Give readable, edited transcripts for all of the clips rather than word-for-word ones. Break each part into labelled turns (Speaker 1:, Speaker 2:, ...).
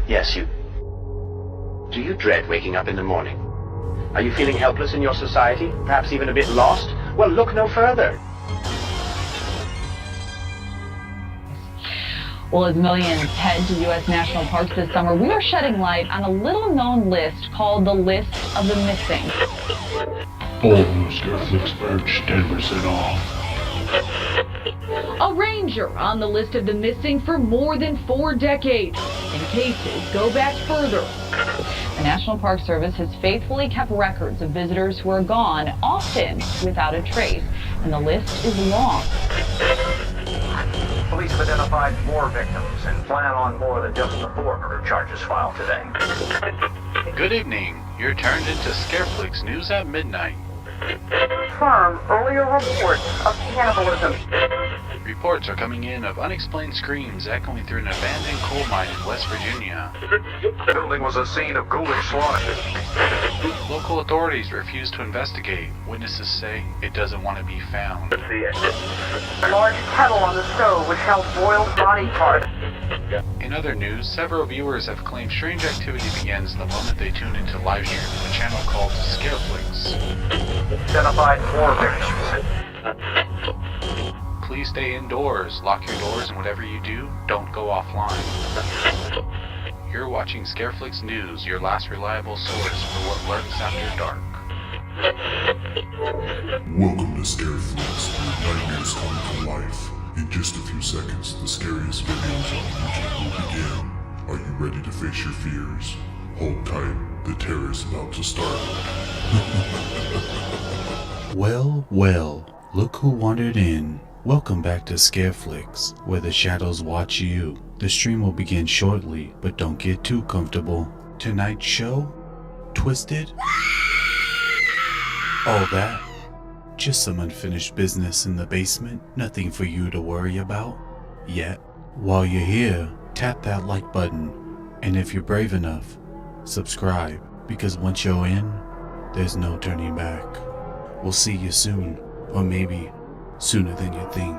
Speaker 1: Yes, you. Do you dread waking up in the morning? Are you feeling helpless in your society? Perhaps even a bit lost? Well, look no further.
Speaker 2: Well, as millions head to U.S. national parks this summer, we are shedding light on a little-known list called the List of the Missing.
Speaker 3: All new Scareflix merch 10% off.
Speaker 2: A ranger on the list of the missing for more than 4 decades, and cases go back further. The National Park Service has faithfully kept records of visitors who are gone, often without a trace, and the list is long.
Speaker 4: Police have identified more victims and plan on more than just the 4 murder charges filed today.
Speaker 5: Good evening. You're turned into Scareflix News at midnight.
Speaker 4: Confirm earlier reports of cannibalism.
Speaker 5: Reports are coming in of unexplained screams echoing through an abandoned coal mine in West Virginia.
Speaker 4: The building was a scene of ghoulish slaughter.
Speaker 5: Local authorities refuse to investigate. Witnesses say it doesn't want to be found.
Speaker 4: A large kettle on the stove which held boiled body parts.
Speaker 5: In other news, several viewers have claimed strange activity begins the moment they tune into live stream on a channel called Scareflix.
Speaker 4: Identified 4 victims.
Speaker 5: Please stay indoors, lock your doors, and whatever you do, don't go offline. You're watching Scareflix News, your last reliable source for what lurks after dark.
Speaker 3: Welcome to Scareflix, where nightmares come to life. In just a few seconds, the scariest videos on YouTube will begin. Are you ready to face your fears? Hold tight, the terror is about to start.
Speaker 6: Well, well, look who wandered in. Welcome back to Scareflix, where the shadows watch you. The stream will begin shortly, but don't get too comfortable. Tonight's show? Twisted? All that? Just some unfinished business in the basement, nothing for you to worry about. Yet, while you're here, tap that like button, and if you're brave enough, subscribe, because once you're in, there's no turning back. We'll see you soon, or maybe sooner than you think.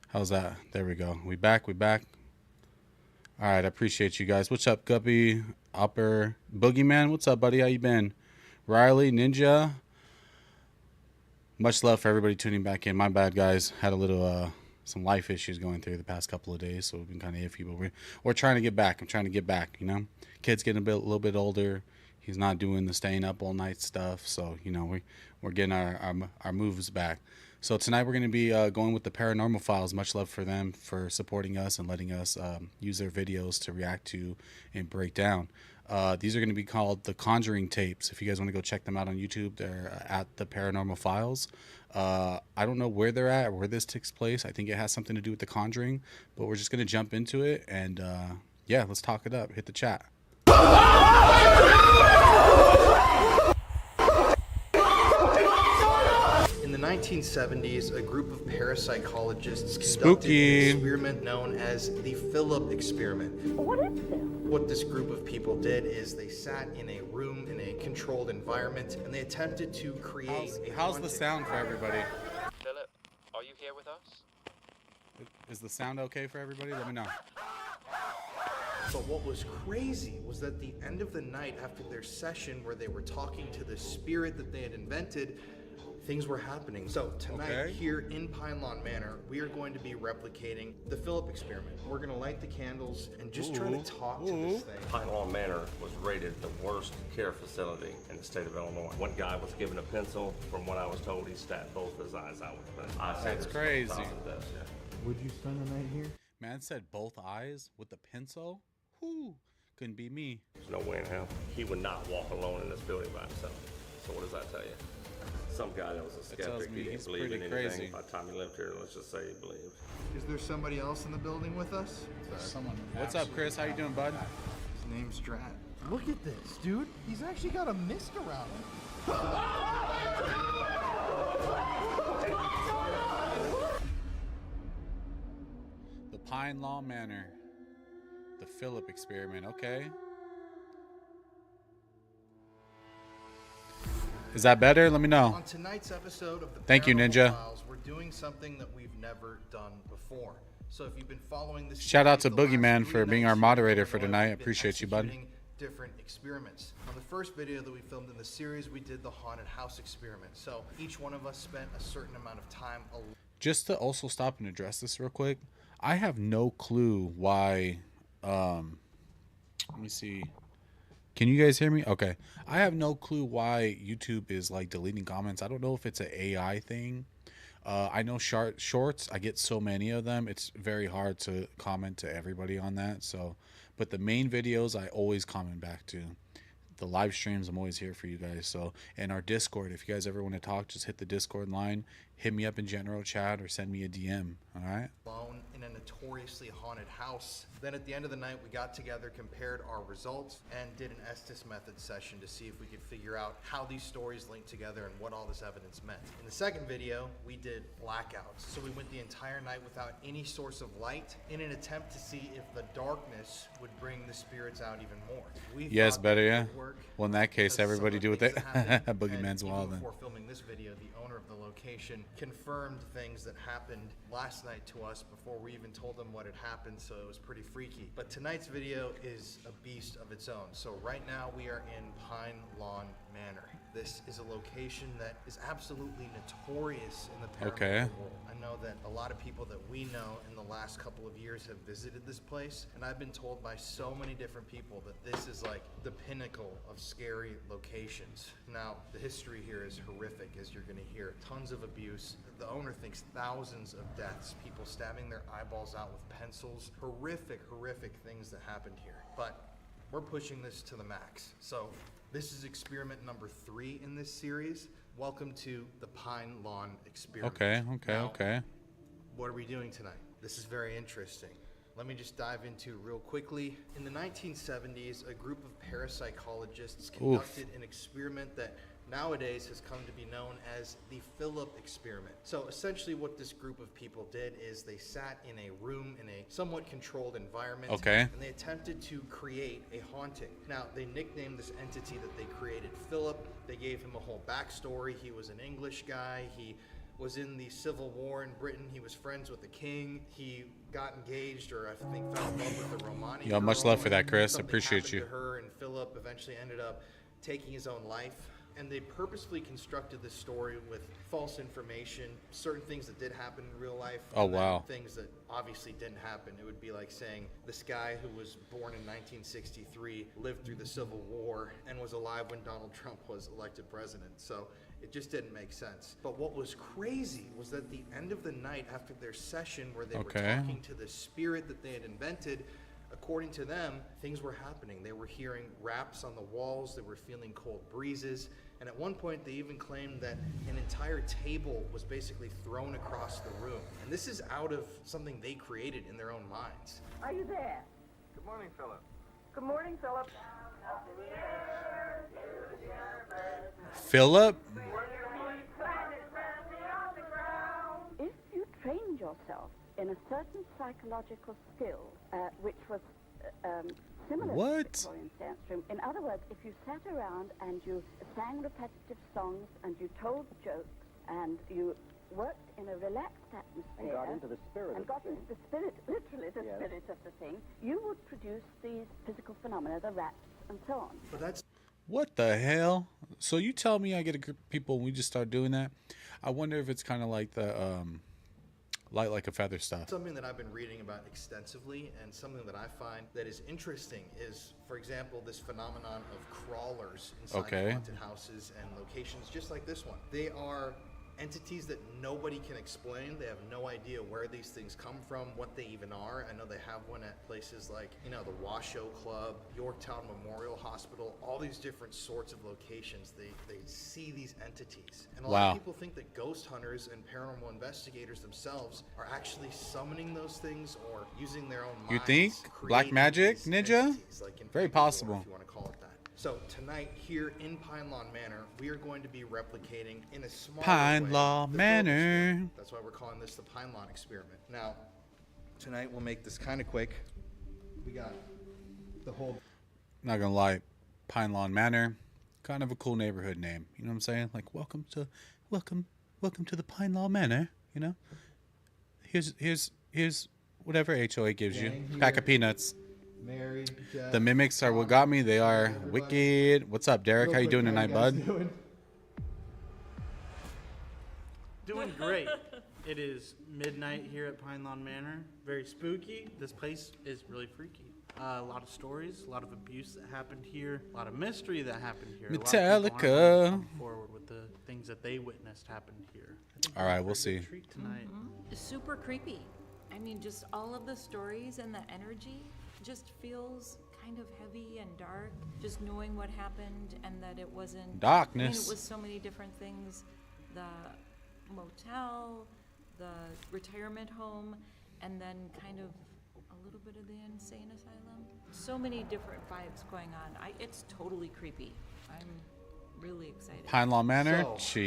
Speaker 6: How's that? There we go. We back. All right, I appreciate you guys. What's up, Guppy? Upper Boogeyman, what's up, buddy? How you been? Riley, Ninja. Much love for everybody tuning back in. My bad, guys. Had a little some life issues going through the past couple of days, so we've been kind of iffy, but we're trying to get back. I'm trying to get back, you know. Kid's getting a little bit older. He's not doing the staying up all night stuff, so you know we're getting our moves back. So tonight we're going to be going with the Paranormal Files. Much love for them for supporting us and letting us use their videos to react to and break down. These are going to be called the Conjuring tapes. If you guys want to go check them out on YouTube, they're at the Paranormal Files. I don't know where they're at or where this takes place. I think it has something to do with the Conjuring, but we're just going to jump into it and yeah, let's talk it up. Hit the chat.
Speaker 7: In the 1970s, a group of parapsychologists conducted
Speaker 6: Spooky.
Speaker 7: an experiment known as the Philip experiment.
Speaker 2: What is this?
Speaker 7: What this group of people did is they sat in a room in a controlled environment and they attempted to create
Speaker 6: How's the sound for everybody?
Speaker 8: Philip, are you here with us?
Speaker 6: Is the sound okay for everybody? Let me know.
Speaker 7: But what was crazy was that at the end of the night after their session where they were talking to the spirit that they had invented, things were happening. So tonight here in Pine Lawn Manor, we are going to be replicating the Philip experiment. We're going to light the candles and just try to talk to this thing.
Speaker 9: Pine Lawn Manor was rated the worst care facility in the state of Illinois. One guy was given a pencil. From what I was told, he stabbed both his eyes out with it.
Speaker 6: That's crazy.
Speaker 9: Deaths, yeah.
Speaker 7: Would you spend the night here?
Speaker 6: Man said both eyes with the pencil. Whoo, couldn't be me.
Speaker 9: There's no way in hell. He would not walk alone in this building by himself. So what does that tell you? Some guy that was a skeptic, he didn't believe in anything.
Speaker 6: Crazy.
Speaker 9: By the time he lived here, let's just say he believed.
Speaker 7: Is there somebody else in the building with us?
Speaker 6: Someone. What's up, Chris? How you doing, bud?
Speaker 7: His name's Drat. Look at this, dude. He's actually got a mist around him.
Speaker 6: The Pine Lawn Manor. The Philip experiment. Okay. Is that better? Let me know.
Speaker 7: On tonight's episode of the
Speaker 6: Thank you,
Speaker 7: Paranormal
Speaker 6: Ninja.
Speaker 7: Files, we're doing something that we've never done before. So if you've been following this,
Speaker 6: Shout out to
Speaker 7: series the last
Speaker 6: Boogeyman
Speaker 7: 3
Speaker 6: for being our
Speaker 7: nights,
Speaker 6: moderator for
Speaker 7: we've
Speaker 6: tonight. I
Speaker 7: been
Speaker 6: appreciate you, bud.
Speaker 7: executing different experiments. On the first video that we filmed in the series, we did the haunted house experiment. So each one of us spent a certain amount of time alone.
Speaker 6: Just to also stop and address this real quick, I have no clue why. Let me see. Can you guys hear me? Okay. I have no clue why YouTube is like deleting comments. I don't know if it's an AI thing. I know shorts, I get so many of them. It's very hard to comment to everybody on that. So, but the main videos, I always comment back to. The live streams, I'm always here for you guys. So, and our Discord, if you guys ever want to talk, just hit the Discord line, hit me up in general chat, or send me a DM. All right.
Speaker 7: Alone in a notoriously haunted house. Then at the end of the night, we got together, compared our results, and did an Estes method session to see if we could figure out how these stories link together and what all this evidence meant. In the second video, we did blackouts. So we went the entire night without any source of light in an attempt to see if the darkness would bring the spirits out even more. We
Speaker 6: Yes,
Speaker 7: thought
Speaker 6: better,
Speaker 7: that
Speaker 6: yeah.
Speaker 7: would work
Speaker 6: Well, in that case,
Speaker 7: because some
Speaker 6: everybody
Speaker 7: of
Speaker 6: do
Speaker 7: the
Speaker 6: what
Speaker 7: things
Speaker 6: they.
Speaker 7: that happened,
Speaker 6: Boogeyman's
Speaker 7: and
Speaker 6: wild
Speaker 7: even
Speaker 6: then.
Speaker 7: before filming this video, the owner of the location confirmed things that happened last night to us before we even told them what had happened, so it was pretty freaky. But tonight's video is a beast of its own. So right now we are in Pine Lawn Manor. This is a location that is absolutely notorious in the paranormal world. I know that a lot of people that we know in the last couple of years have visited this place, and I've been told by so many different people that this is like the pinnacle of scary locations. Now, the history here is horrific, as you're going to hear. Tons of abuse. The owner thinks thousands of deaths, people stabbing their eyeballs out with pencils. Horrific, horrific things that happened here. But we're pushing this to the max. So this is experiment number 3 in this series. Welcome to the Pine Lawn experiment.
Speaker 6: Okay.
Speaker 7: What are we doing tonight? This is very interesting. Let me just dive into real quickly. In the 1970s, a group of parapsychologists conducted an experiment that nowadays has come to be known as the Philip experiment. So essentially what this group of people did is they sat in a room in a somewhat controlled environment, and they attempted to create a haunting. Now, they nicknamed this entity that they created Philip. They gave him a whole backstory. He was an English guy. He was in the Civil War in Britain. He was friends with the king. He got engaged, or I think fell in love with the Romani girl.
Speaker 6: Much love for that, Chris.
Speaker 7: Something
Speaker 6: Appreciate you.
Speaker 7: happened to her, and Philip eventually ended up taking his own life. And they purposefully constructed this story with false information, certain things that did happen in real life.
Speaker 6: Oh,
Speaker 7: and then
Speaker 6: wow.
Speaker 7: things that obviously didn't happen. It would be like saying this guy who was born in 1963 lived through the Civil War and was alive when Donald Trump was elected president. So it just didn't make sense. But what was crazy was that the end of the night, after their session where they were talking to the spirit that they had invented, according to them, things were happening. They were hearing raps on the walls. They were feeling cold breezes. And at one point, they even claimed that an entire table was basically thrown across the room. And this is out of something they created in their own minds.
Speaker 10: Are you there?
Speaker 4: Good morning, Philip.
Speaker 10: Good morning, Philip.
Speaker 6: Philip?
Speaker 10: If you trained yourself in a certain psychological skill, which was similar to the Victorian dance room, in other words, if you sat around and you sang repetitive songs and you told jokes and you worked in a relaxed atmosphere
Speaker 11: and got into the spirit
Speaker 10: literally the spirit of the thing, you would produce these physical phenomena, the raps and so on.
Speaker 7: But that's
Speaker 6: What the hell? So you tell me I get a group of people and we just start doing that? I wonder if it's kind of like the light like a feather stuff.
Speaker 7: something that I've been reading about extensively, and something that I find that is interesting is, for example, this phenomenon of crawlers inside haunted houses and locations just like this one. They are entities that nobody can explain. They have no idea where these things come from, what they even are. I know they have one at places like, the Washoe Club, Yorktown Memorial Hospital, all these different sorts of locations. They see these entities. And a lot of people think that ghost hunters and paranormal investigators themselves are actually summoning those things or using their own minds.
Speaker 6: You think? Black magic, Ninja? Very possible.
Speaker 7: If you want to call it that. So tonight here in Pine Lawn Manor, we are going to be replicating in a small
Speaker 6: Pine Lawn Manor.
Speaker 7: That's why we're calling this the Pine Lawn experiment. Now, tonight we'll make this kind of quick. We got the whole.
Speaker 6: Not gonna lie, Pine Lawn Manor, kind of a cool neighborhood name. You know what I'm saying? Like welcome to the Pine Lawn Manor. You know, here's whatever HOA gives you. Pack of peanuts.
Speaker 7: Mary, Jeff,
Speaker 6: The mimics are what got me. They are wicked. What's up, Derek? How you doing tonight, bud?
Speaker 11: Doing great. It is midnight here at Pine Lawn Manor. Very spooky. This place is really freaky. A lot of stories, a lot of abuse that happened here, a lot of mystery that happened here.
Speaker 6: Metallica.
Speaker 11: Come forward with the things that they witnessed happened here.
Speaker 6: All right, we'll see.
Speaker 11: Treat tonight.
Speaker 12: Super creepy. I mean, just all of the stories and the energy just feels kind of heavy and dark. Just knowing what happened and that it wasn't
Speaker 6: darkness.
Speaker 12: I mean, it was so many different things. The motel, the retirement home, and then kind of a little bit of the insane asylum. So many different vibes going on. It's totally creepy. I'm really excited.
Speaker 6: Pine Lawn Manor.
Speaker 7: So,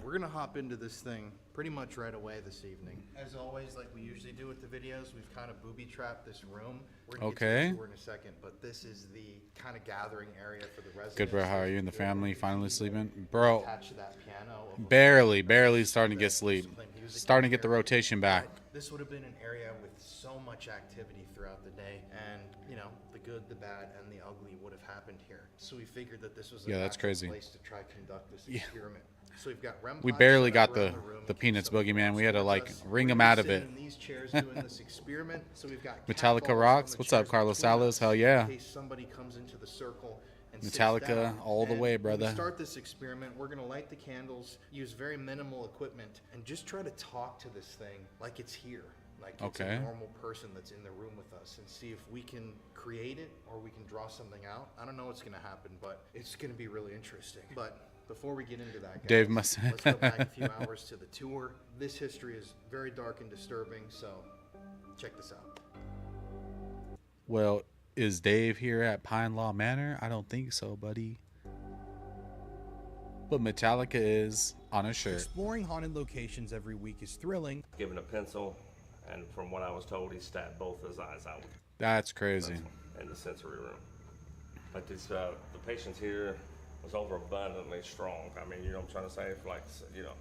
Speaker 7: we're gonna hop into this thing pretty much right away this evening. As always, like we usually do with the videos, we've kind of booby-trapped this room. We're gonna get to the tour in a second, but this is the kind of gathering area for the residents.
Speaker 6: Good, bro. How are you and the family? Finally sleeping, bro?
Speaker 7: Attached to that piano.
Speaker 6: Barely starting to get sleep. Starting to get the rotation back.
Speaker 7: This would have been an area with so much activity throughout the day, and you know, the good, the bad, and the ugly would have happened here. So we figured that this was a
Speaker 6: that's crazy.
Speaker 7: place to try conduct this experiment. So we've got REM
Speaker 6: We
Speaker 7: pods
Speaker 6: barely
Speaker 7: set
Speaker 6: got
Speaker 7: up
Speaker 6: the
Speaker 7: around room.
Speaker 6: peanuts
Speaker 7: So
Speaker 6: boogeyman. We had to like
Speaker 7: us,
Speaker 6: ring
Speaker 7: we're
Speaker 6: him
Speaker 7: gonna
Speaker 6: out of
Speaker 7: sit
Speaker 6: it.
Speaker 7: in these chairs doing this experiment. So we've got
Speaker 6: Metallica
Speaker 7: cat balls
Speaker 6: rocks.
Speaker 7: on the
Speaker 6: What's up,
Speaker 7: chairs
Speaker 6: Carlos
Speaker 7: between
Speaker 6: Salas?
Speaker 7: us
Speaker 6: Hell yeah.
Speaker 7: In case somebody comes into the circle and sits
Speaker 6: Metallica
Speaker 7: down.
Speaker 6: all the
Speaker 7: And
Speaker 6: way,
Speaker 7: when
Speaker 6: brother.
Speaker 7: we start this experiment, we're gonna light the candles, use very minimal equipment, and just try to talk to this thing like it's here. Like it's
Speaker 6: Okay.
Speaker 7: a normal person that's in the room with us, and see if we can create it or we can draw something out. I don't know what's gonna happen, but it's gonna be really interesting. But before we get into that, guys,
Speaker 6: Dave must-
Speaker 7: let's go back a few hours to the tour. This history is very dark and disturbing, so check this out.
Speaker 6: Well, is Dave here at Pine Lawn Manor? I don't think so, buddy. But Metallica is on a shirt.
Speaker 7: Exploring haunted locations every week is thrilling.
Speaker 9: Given a pencil, and from what I was told, he stabbed both his eyes out
Speaker 6: That's crazy.
Speaker 9: in the sensory room. But this, the patients here was overabundantly strong. I mean, you know what I'm trying to say? It's like, you know,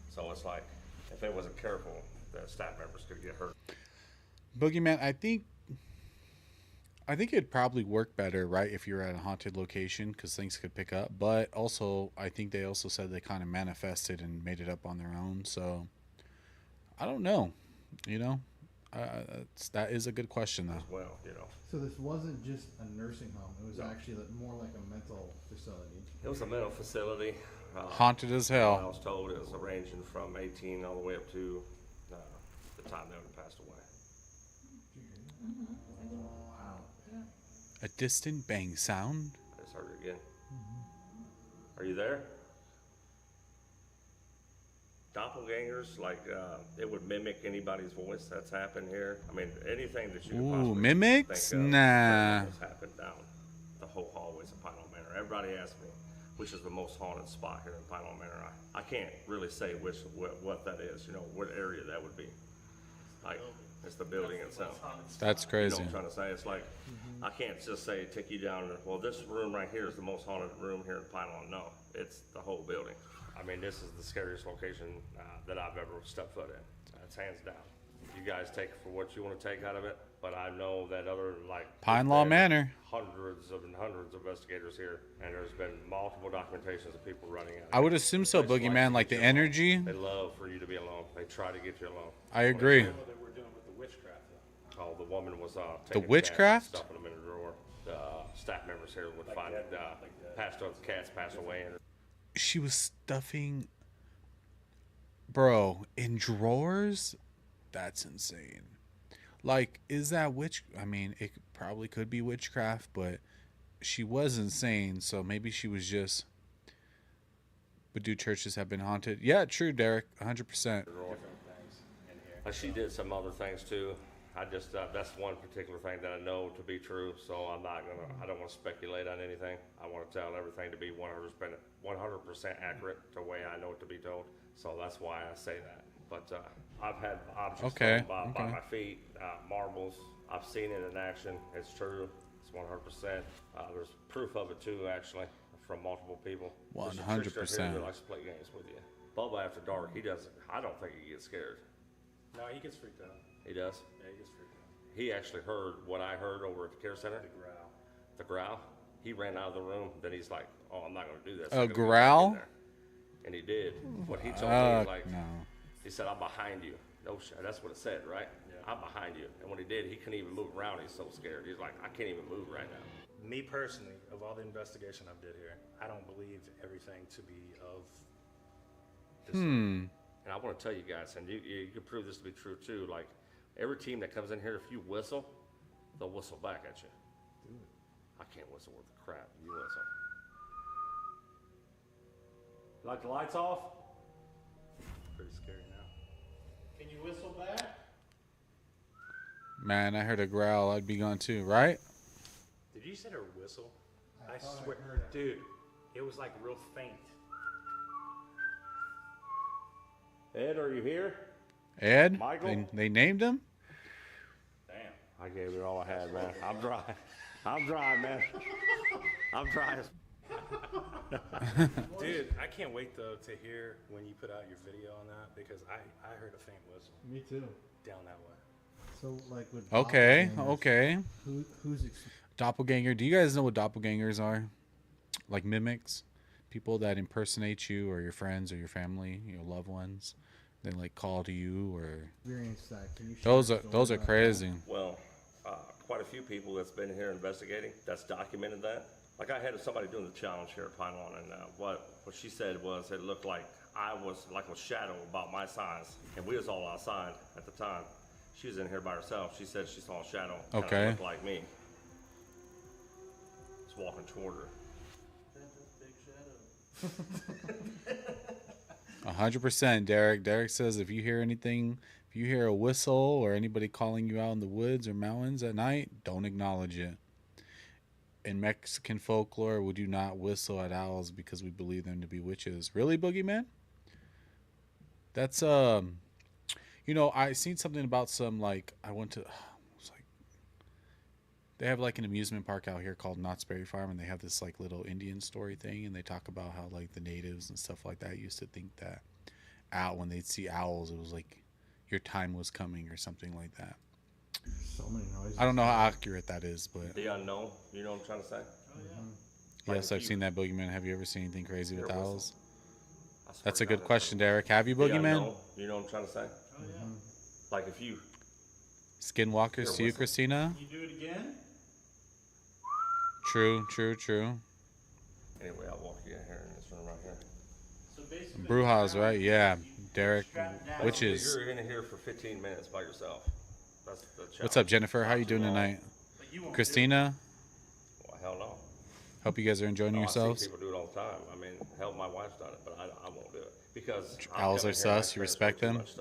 Speaker 9: so it's like, if they wasn't careful, the staff members could get hurt.
Speaker 6: Boogeyman, I think it'd probably work better, right, if you're at a haunted location because things could pick up. But also, I think they also said they kind of manifested and made it up on their own. So, I don't know. You know, that is a good question, though.
Speaker 9: As well, you know.
Speaker 7: So this wasn't just a nursing home. It was actually more like a mental facility.
Speaker 9: It was a mental facility.
Speaker 6: Haunted as
Speaker 9: I
Speaker 6: hell.
Speaker 9: was told it was ranging from 18 all the way up to the time they would have passed away.
Speaker 6: A distant bang sound.
Speaker 9: I just heard it again. Are you there? Doppelgangers, like it would mimic anybody's voice that's happened here. I mean, anything that you could
Speaker 6: Ooh,
Speaker 9: possibly
Speaker 6: mimics?
Speaker 9: think of,
Speaker 6: Nah.
Speaker 9: has happened down the whole hallways of Pine Lawn Manor. Everybody asks me, which is the most haunted spot here in Pine Lawn Manor. I can't really say what that is. You know, what area that would be. Like, it's the building itself.
Speaker 6: That's
Speaker 9: You know
Speaker 6: crazy.
Speaker 9: what I'm trying to say? It's like, I can't just say, take you down, well, this room right here is the most haunted room here in Pine Lawn. No, it's the whole building. I mean, this is the scariest location that I've ever stepped foot in. That's hands down. You guys take it for what you want to take out of it, but I know that other, like,
Speaker 6: Pine Lawn Manor.
Speaker 9: hundreds of investigators here, and there's been multiple documentations of people running out.
Speaker 6: I would assume so,
Speaker 9: They just
Speaker 6: Boogeyman.
Speaker 9: to
Speaker 6: Like
Speaker 9: get
Speaker 6: the
Speaker 9: you alone.
Speaker 6: energy.
Speaker 9: They love for you to be alone. They try to get you alone.
Speaker 6: I agree.
Speaker 11: What they were doing with the witchcraft, though.
Speaker 9: Oh, the woman was taking cats
Speaker 6: witchcraft?
Speaker 9: and stuffing them in a drawer. The staff members here would find it. Passed out the cats passed away, and
Speaker 6: She was stuffing, bro, in drawers. That's insane. Like, is that witch? I mean, it probably could be witchcraft, but she was insane. So maybe she was just. But do churches have been haunted? Yeah, true, Derek. 100%.
Speaker 9: she did some other things too. I just that's one particular thing that I know to be true. So I don't want to speculate on anything. I want to tell everything to be 100% accurate to the way I know it to be told. So that's why I say that. But I've had objects thrown by my feet, marbles. I've seen it in action. It's true. It's 100%. There's proof of it too, actually, from multiple people. There's a trickster here that likes to play games with you. Bubba after dark, he doesn't. I don't think he gets scared.
Speaker 13: No, he gets freaked out.
Speaker 9: He does?
Speaker 13: Yeah, he gets freaked out.
Speaker 9: He actually heard what I heard over at the care center.
Speaker 13: The growl.
Speaker 9: The growl. He ran out of the room. Then he's like, "Oh, I'm not going to do this."
Speaker 6: A growl?
Speaker 9: And he did. What he told me, was like,
Speaker 6: no.
Speaker 9: he said, "I'm behind you." No, that's what it said, right?
Speaker 13: Yeah.
Speaker 9: I'm behind you. And when he did, he couldn't even move around. He's so scared. He's like, "I can't even move right now."
Speaker 13: Me personally, of all the investigation I've did here, I don't believe everything to be of this.
Speaker 9: And I want to tell you guys, and you can prove this to be true too. Like every team that comes in here, if you whistle, they'll whistle back at you. I can't whistle worth the crap. You whistle. Like the lights off?
Speaker 13: Pretty scary now. Can you whistle back?
Speaker 6: Man, I heard a growl. I'd be gone too, right?
Speaker 13: Did you say a whistle? I swear, dude, it was like real faint.
Speaker 9: Ed, are you here?
Speaker 6: Ed?
Speaker 9: Michael?
Speaker 6: They named him?
Speaker 9: Damn. I gave it all I had, man. I'm dry. I'm dry, man. I'm dry as
Speaker 13: Dude, I can't wait though to hear when you put out your video on that because I heard a faint whistle.
Speaker 14: Me too.
Speaker 13: Down that way.
Speaker 14: So like with
Speaker 6: Okay,
Speaker 14: doppelgangers,
Speaker 6: okay.
Speaker 14: Who's
Speaker 6: Doppelganger. Do you guys know what doppelgangers are? Like mimics? People that impersonate you or your friends or your family, your loved ones. They like call to you or
Speaker 14: experience that? Can you share
Speaker 6: those
Speaker 14: a
Speaker 6: are
Speaker 14: story about
Speaker 6: crazy.
Speaker 9: Well, quite a few people that's been here investigating that's documented that. Like I had somebody doing the challenge here at Pine Lawn, and what she said was it looked like I was like a shadow about my size, and we was all outside at the time. She was in here by herself. She said she saw a shadow.
Speaker 6: Okay.
Speaker 9: Looked like me. It's walking toward her.
Speaker 6: 100%, Derek. Derek says if you hear anything, if you hear a whistle or anybody calling you out in the woods or mountains at night, don't acknowledge it. In Mexican folklore, we do not whistle at owls because we believe them to be witches. Really, Boogeyman? That's you know, I seen something about some like I went to. It's like they have like an amusement park out here called Knott's Berry Farm, and they have this like little Indian story thing, and they talk about how like the natives and stuff like that used to think that when they'd see owls, it was like your time was coming or something like that.
Speaker 14: So many noises.
Speaker 6: I don't know how accurate that is, but
Speaker 9: The unknown. You know what I'm trying to say?
Speaker 6: yes, I've seen that, Boogeyman. Have you ever seen anything crazy with
Speaker 9: Hear a whistle?
Speaker 6: owls?
Speaker 9: I swear
Speaker 6: That's
Speaker 9: to
Speaker 6: a
Speaker 9: God,
Speaker 6: good question, Derek. Have you,
Speaker 9: The
Speaker 6: Boogeyman?
Speaker 9: unknown. You know what I'm trying to say? Like if you
Speaker 6: Skinwalkers to you,
Speaker 9: whistle.
Speaker 6: Christina?
Speaker 11: You do it again?
Speaker 6: True, true, true.
Speaker 9: Anyway, I'll walk you in here in this room right here.
Speaker 11: So basically,
Speaker 6: Brujas, right? Yeah, Derek.
Speaker 11: down.
Speaker 6: Witches.
Speaker 9: You're in here for 15 minutes by yourself. That's the challenge.
Speaker 6: What's up, Jennifer? How you doing tonight?
Speaker 11: But you won't
Speaker 6: Christina?
Speaker 9: Well, hell no.
Speaker 6: Hope you guys are enjoying
Speaker 9: No,
Speaker 6: yourselves.
Speaker 9: I see people do it all the time. I mean, hell, my wife's done it, but I won't do it because
Speaker 6: Owls
Speaker 9: I'm
Speaker 6: are
Speaker 9: coming here and I
Speaker 6: sus. You
Speaker 9: experience way
Speaker 6: respect
Speaker 9: too
Speaker 6: them?
Speaker 9: much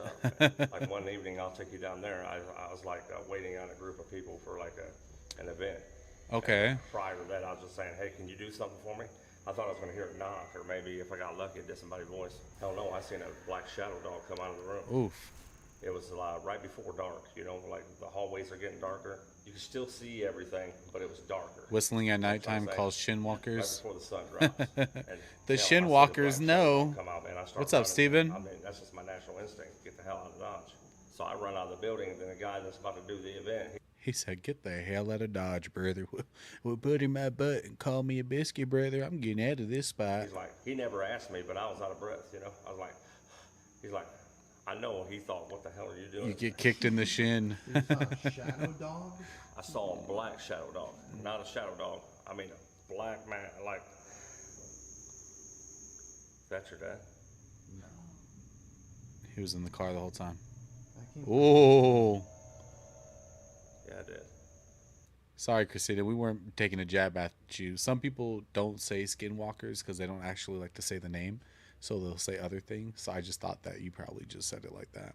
Speaker 9: stuff. Like one evening, I'll take you down there. I was like waiting on a group of people for like an event.
Speaker 6: Okay.
Speaker 9: And prior to that, I was just saying, hey, can you do something for me? I thought I was going to hear a knock, or maybe if I got lucky, it did somebody's voice. Hell no, I seen a black shadow dog come out of the room.
Speaker 6: Oof.
Speaker 9: It was right before dark, you know, like the hallways are getting darker. You can still see everything, but it was darker.
Speaker 6: Whistling at
Speaker 9: You know what I'm trying
Speaker 6: nighttime
Speaker 9: to say?
Speaker 6: calls
Speaker 9: Right
Speaker 6: shinwalkers.
Speaker 9: before the sun drops. And,
Speaker 6: The
Speaker 9: hell, I see
Speaker 6: shinwalkers
Speaker 9: black shadow
Speaker 6: know.
Speaker 9: come out, man. I start
Speaker 6: What's up,
Speaker 9: running.
Speaker 6: Steven?
Speaker 9: I mean, that's just my natural instinct. Get the hell out of Dodge. So I run out of the building, and then the guy that's about to do the event,
Speaker 6: He said, get the hell out of Dodge, brother. Well, put in my butt and call me a biscuit, brother. I'm getting out of this spot.
Speaker 9: he's like, he never asked me, but I was out of breath, you know. I was like, he's like, I know. He thought, what the hell are you doing?
Speaker 6: You get kicked in the shin.
Speaker 14: You saw a shadow dog?
Speaker 9: I saw a black shadow dog, not a shadow dog. I mean, a black man, like. That's your dad?
Speaker 14: No.
Speaker 6: He was in the car the whole time.
Speaker 14: I can't.
Speaker 6: Oh.
Speaker 9: Yeah, I did.
Speaker 6: Sorry, Christina. We weren't taking a jab at you. Some people don't say skinwalkers because they don't actually like to say the name. So they'll say other things. So I just thought that you probably just said it like that.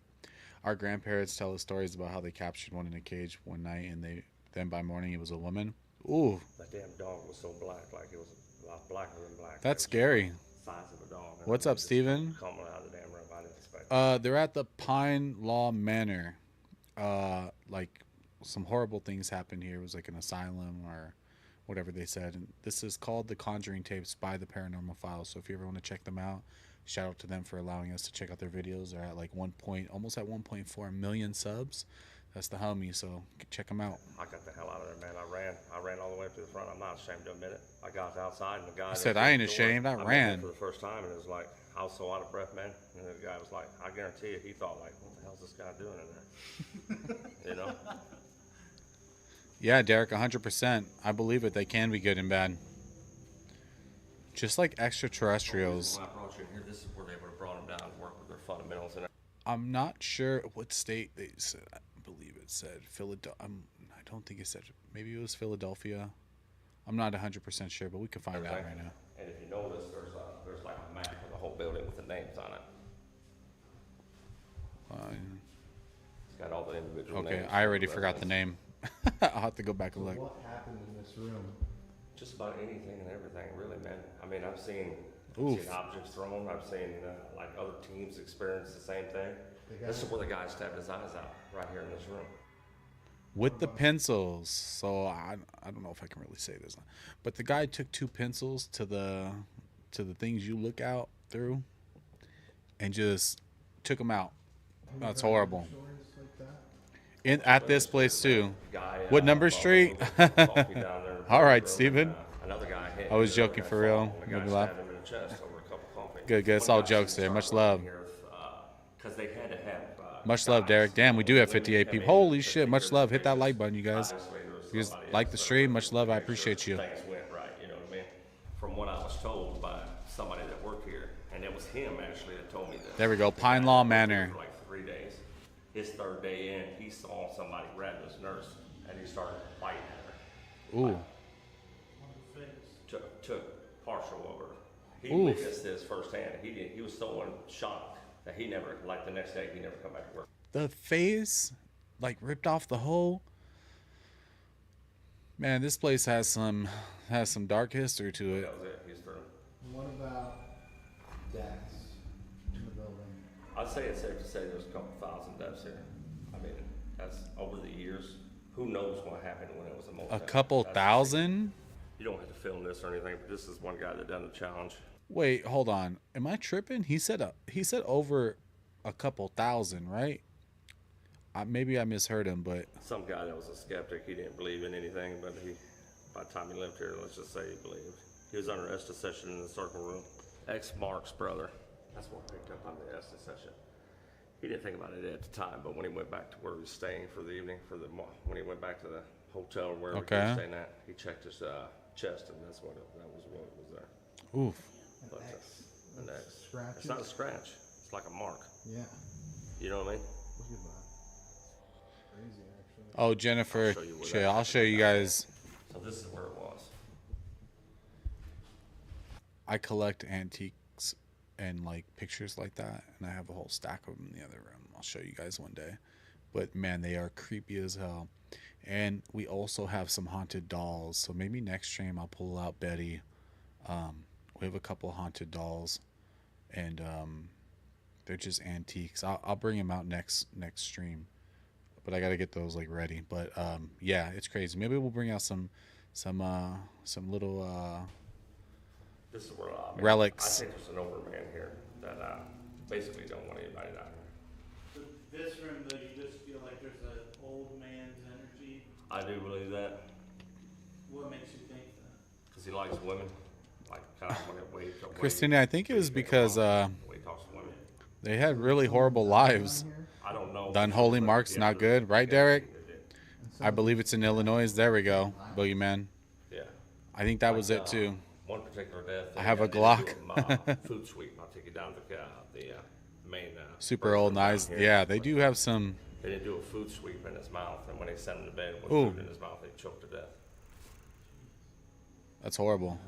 Speaker 6: Our grandparents tell us stories about how they captured one in a cage one night, and then by morning it was a woman. Ooh,
Speaker 9: That damn dog was so black, like it was a lot blacker than black.
Speaker 6: that's
Speaker 9: It was
Speaker 6: scary.
Speaker 9: the size of a dog. And
Speaker 6: What's
Speaker 9: I
Speaker 6: up,
Speaker 9: just
Speaker 6: Steven?
Speaker 9: Coming out of the damn room, I didn't expect it.
Speaker 6: They're at the Pine Law Manor. Like some horrible things happened here. It was like an asylum or whatever they said. And this is called The Conjuring Tapes by the Paranormal Files. So if you ever want to check them out, shout out to them for allowing us to check out their videos. They're at like almost at 1.4 million subs. That's the homie, so check them out.
Speaker 9: I got the hell out of there, man. I ran all the way up to the front. I'm not ashamed to admit it. I got outside, and the guy...
Speaker 6: I said, I ain't ashamed. I ran.
Speaker 9: For the first time, and it was like, I was so out of breath, man. And the guy was like, I guarantee you, he thought like, what the hell's this guy doing in there? You know?
Speaker 6: Yeah, Derek, 100%. I believe it. They can be good and bad. Just like extraterrestrials.
Speaker 9: When I brought you in here, this is where they would have brought them down to work with their fundamentals. And
Speaker 6: I'm not sure what state they said. I believe it said Philadelphia. I don't think it said. Maybe it was Philadelphia. I'm not 100% sure, but we can find out right now.
Speaker 9: And if you notice, there's like a map of the whole building with the names on it. It's got all the individual names.
Speaker 6: Okay, I already forgot the name. I'll have to go back and look.
Speaker 14: What happened in this room?
Speaker 9: Just about anything and everything, really, man. I mean, I've seen objects thrown. I've seen like other teams experience the same thing. This is where the guy stabbed his eyes out, right here in this room.
Speaker 6: With the pencils. So I don't know if I can really say this, but the guy took 2 pencils to the things you look out through, and just took them out. That's horrible. At this place too. What number street? All right, Steven. I was joking for real. Made me laugh. Good. It's all jokes there. Much love. Much love, Derek. Damn, we do have 58 people. Holy shit. Much love. Hit that like button, you guys. You guys like the stream. Much love. I appreciate you.
Speaker 9: Things went right, you know what I mean? From what I was told by somebody that worked here, and it was him actually that told me this.
Speaker 6: There we go. Pine Law Manor.
Speaker 9: For like 3 days. His 3rd day in, he saw somebody grab this nurse, and he started biting at her.
Speaker 6: Ooh.
Speaker 9: Took partial over. He witnessed this firsthand. He was so shocked that he never, like the next day, he never come back to work.
Speaker 6: The face, like ripped off the whole. Man, this place has some dark history to it.
Speaker 9: That was it. He's through.
Speaker 14: What about deaths in the building?
Speaker 9: I'd say it's safe to say there's a couple thousand deaths here. I mean, that's over the years. Who knows what happened when it was a motel?
Speaker 6: A couple thousand?
Speaker 9: You don't have to film this or anything, but this is one guy that done the challenge.
Speaker 6: Wait, hold on. Am I tripping? He said over a couple thousand, right? Maybe I misheard him, but
Speaker 9: Some guy that was a skeptic, he didn't believe in anything, but by the time he left here, let's just say he believed. He was under Estes session in the circle room. Ex-Mark's brother. That's what picked up on the Estes session. He didn't think about it at the time, but when he went back to where he was staying for the evening, when he went back to the hotel where he was staying at, he checked his chest, and that was what was there.
Speaker 6: Oof.
Speaker 9: But, an X.
Speaker 14: Scratches?
Speaker 9: It's not a scratch. It's like a mark.
Speaker 14: Yeah.
Speaker 9: You know what I mean?
Speaker 14: Look at that. Crazy, actually.
Speaker 6: Oh, Jennifer, I'll show you guys.
Speaker 9: So this is where it was.
Speaker 6: I collect antiques and like pictures like that, and I have a whole stack of them in the other room. I'll show you guys one day. But man, they are creepy as hell. And we also have some haunted dolls. So maybe next stream I'll pull out Betty. We have a couple haunted dolls, and they're just antiques. I'll bring them out next stream, but I gotta get those like ready. But yeah, it's crazy. Maybe we'll bring out some little
Speaker 9: This is where
Speaker 6: relics.
Speaker 9: I think there's an overman here that basically don't want anybody down here.
Speaker 11: This room, though, you just feel like there's an old man's energy.
Speaker 9: I do believe that.
Speaker 11: What makes you think that?
Speaker 9: Because he likes women. Like kind of when he
Speaker 6: Christina, I think it was because
Speaker 9: when he talks to women.
Speaker 6: they had really horrible lives.
Speaker 9: I don't know.
Speaker 6: The unholy mark's not good, right, Derek? I believe it's in Illinois. There we go, Boogeyman.
Speaker 9: Yeah.
Speaker 6: I think that was it too.
Speaker 9: One particular death.
Speaker 6: I have a
Speaker 9: they
Speaker 6: Glock.
Speaker 9: did do a, food sweep. I'll take you down to the main.
Speaker 6: Super old, nice. Yeah, they do have some.
Speaker 9: They didn't do a food sweep in his mouth, and when they sent him to bed with
Speaker 6: Ooh.
Speaker 9: food in his mouth, they choked to death.
Speaker 6: That's horrible.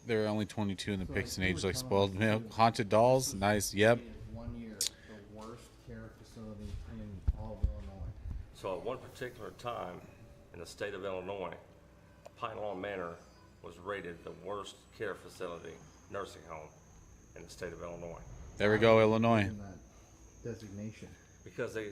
Speaker 6: They were only 22 in the Pixon age, like spoiled milk. Haunted dolls, nice. Yep.
Speaker 14: 1 year, the worst care facility in all of Illinois.
Speaker 9: So at one particular time in the state of Illinois, Pine Lawn Manor was rated the worst care facility, nursing home in the state of Illinois.
Speaker 6: There we go, Illinois.
Speaker 14: In that designation.
Speaker 9: Because they,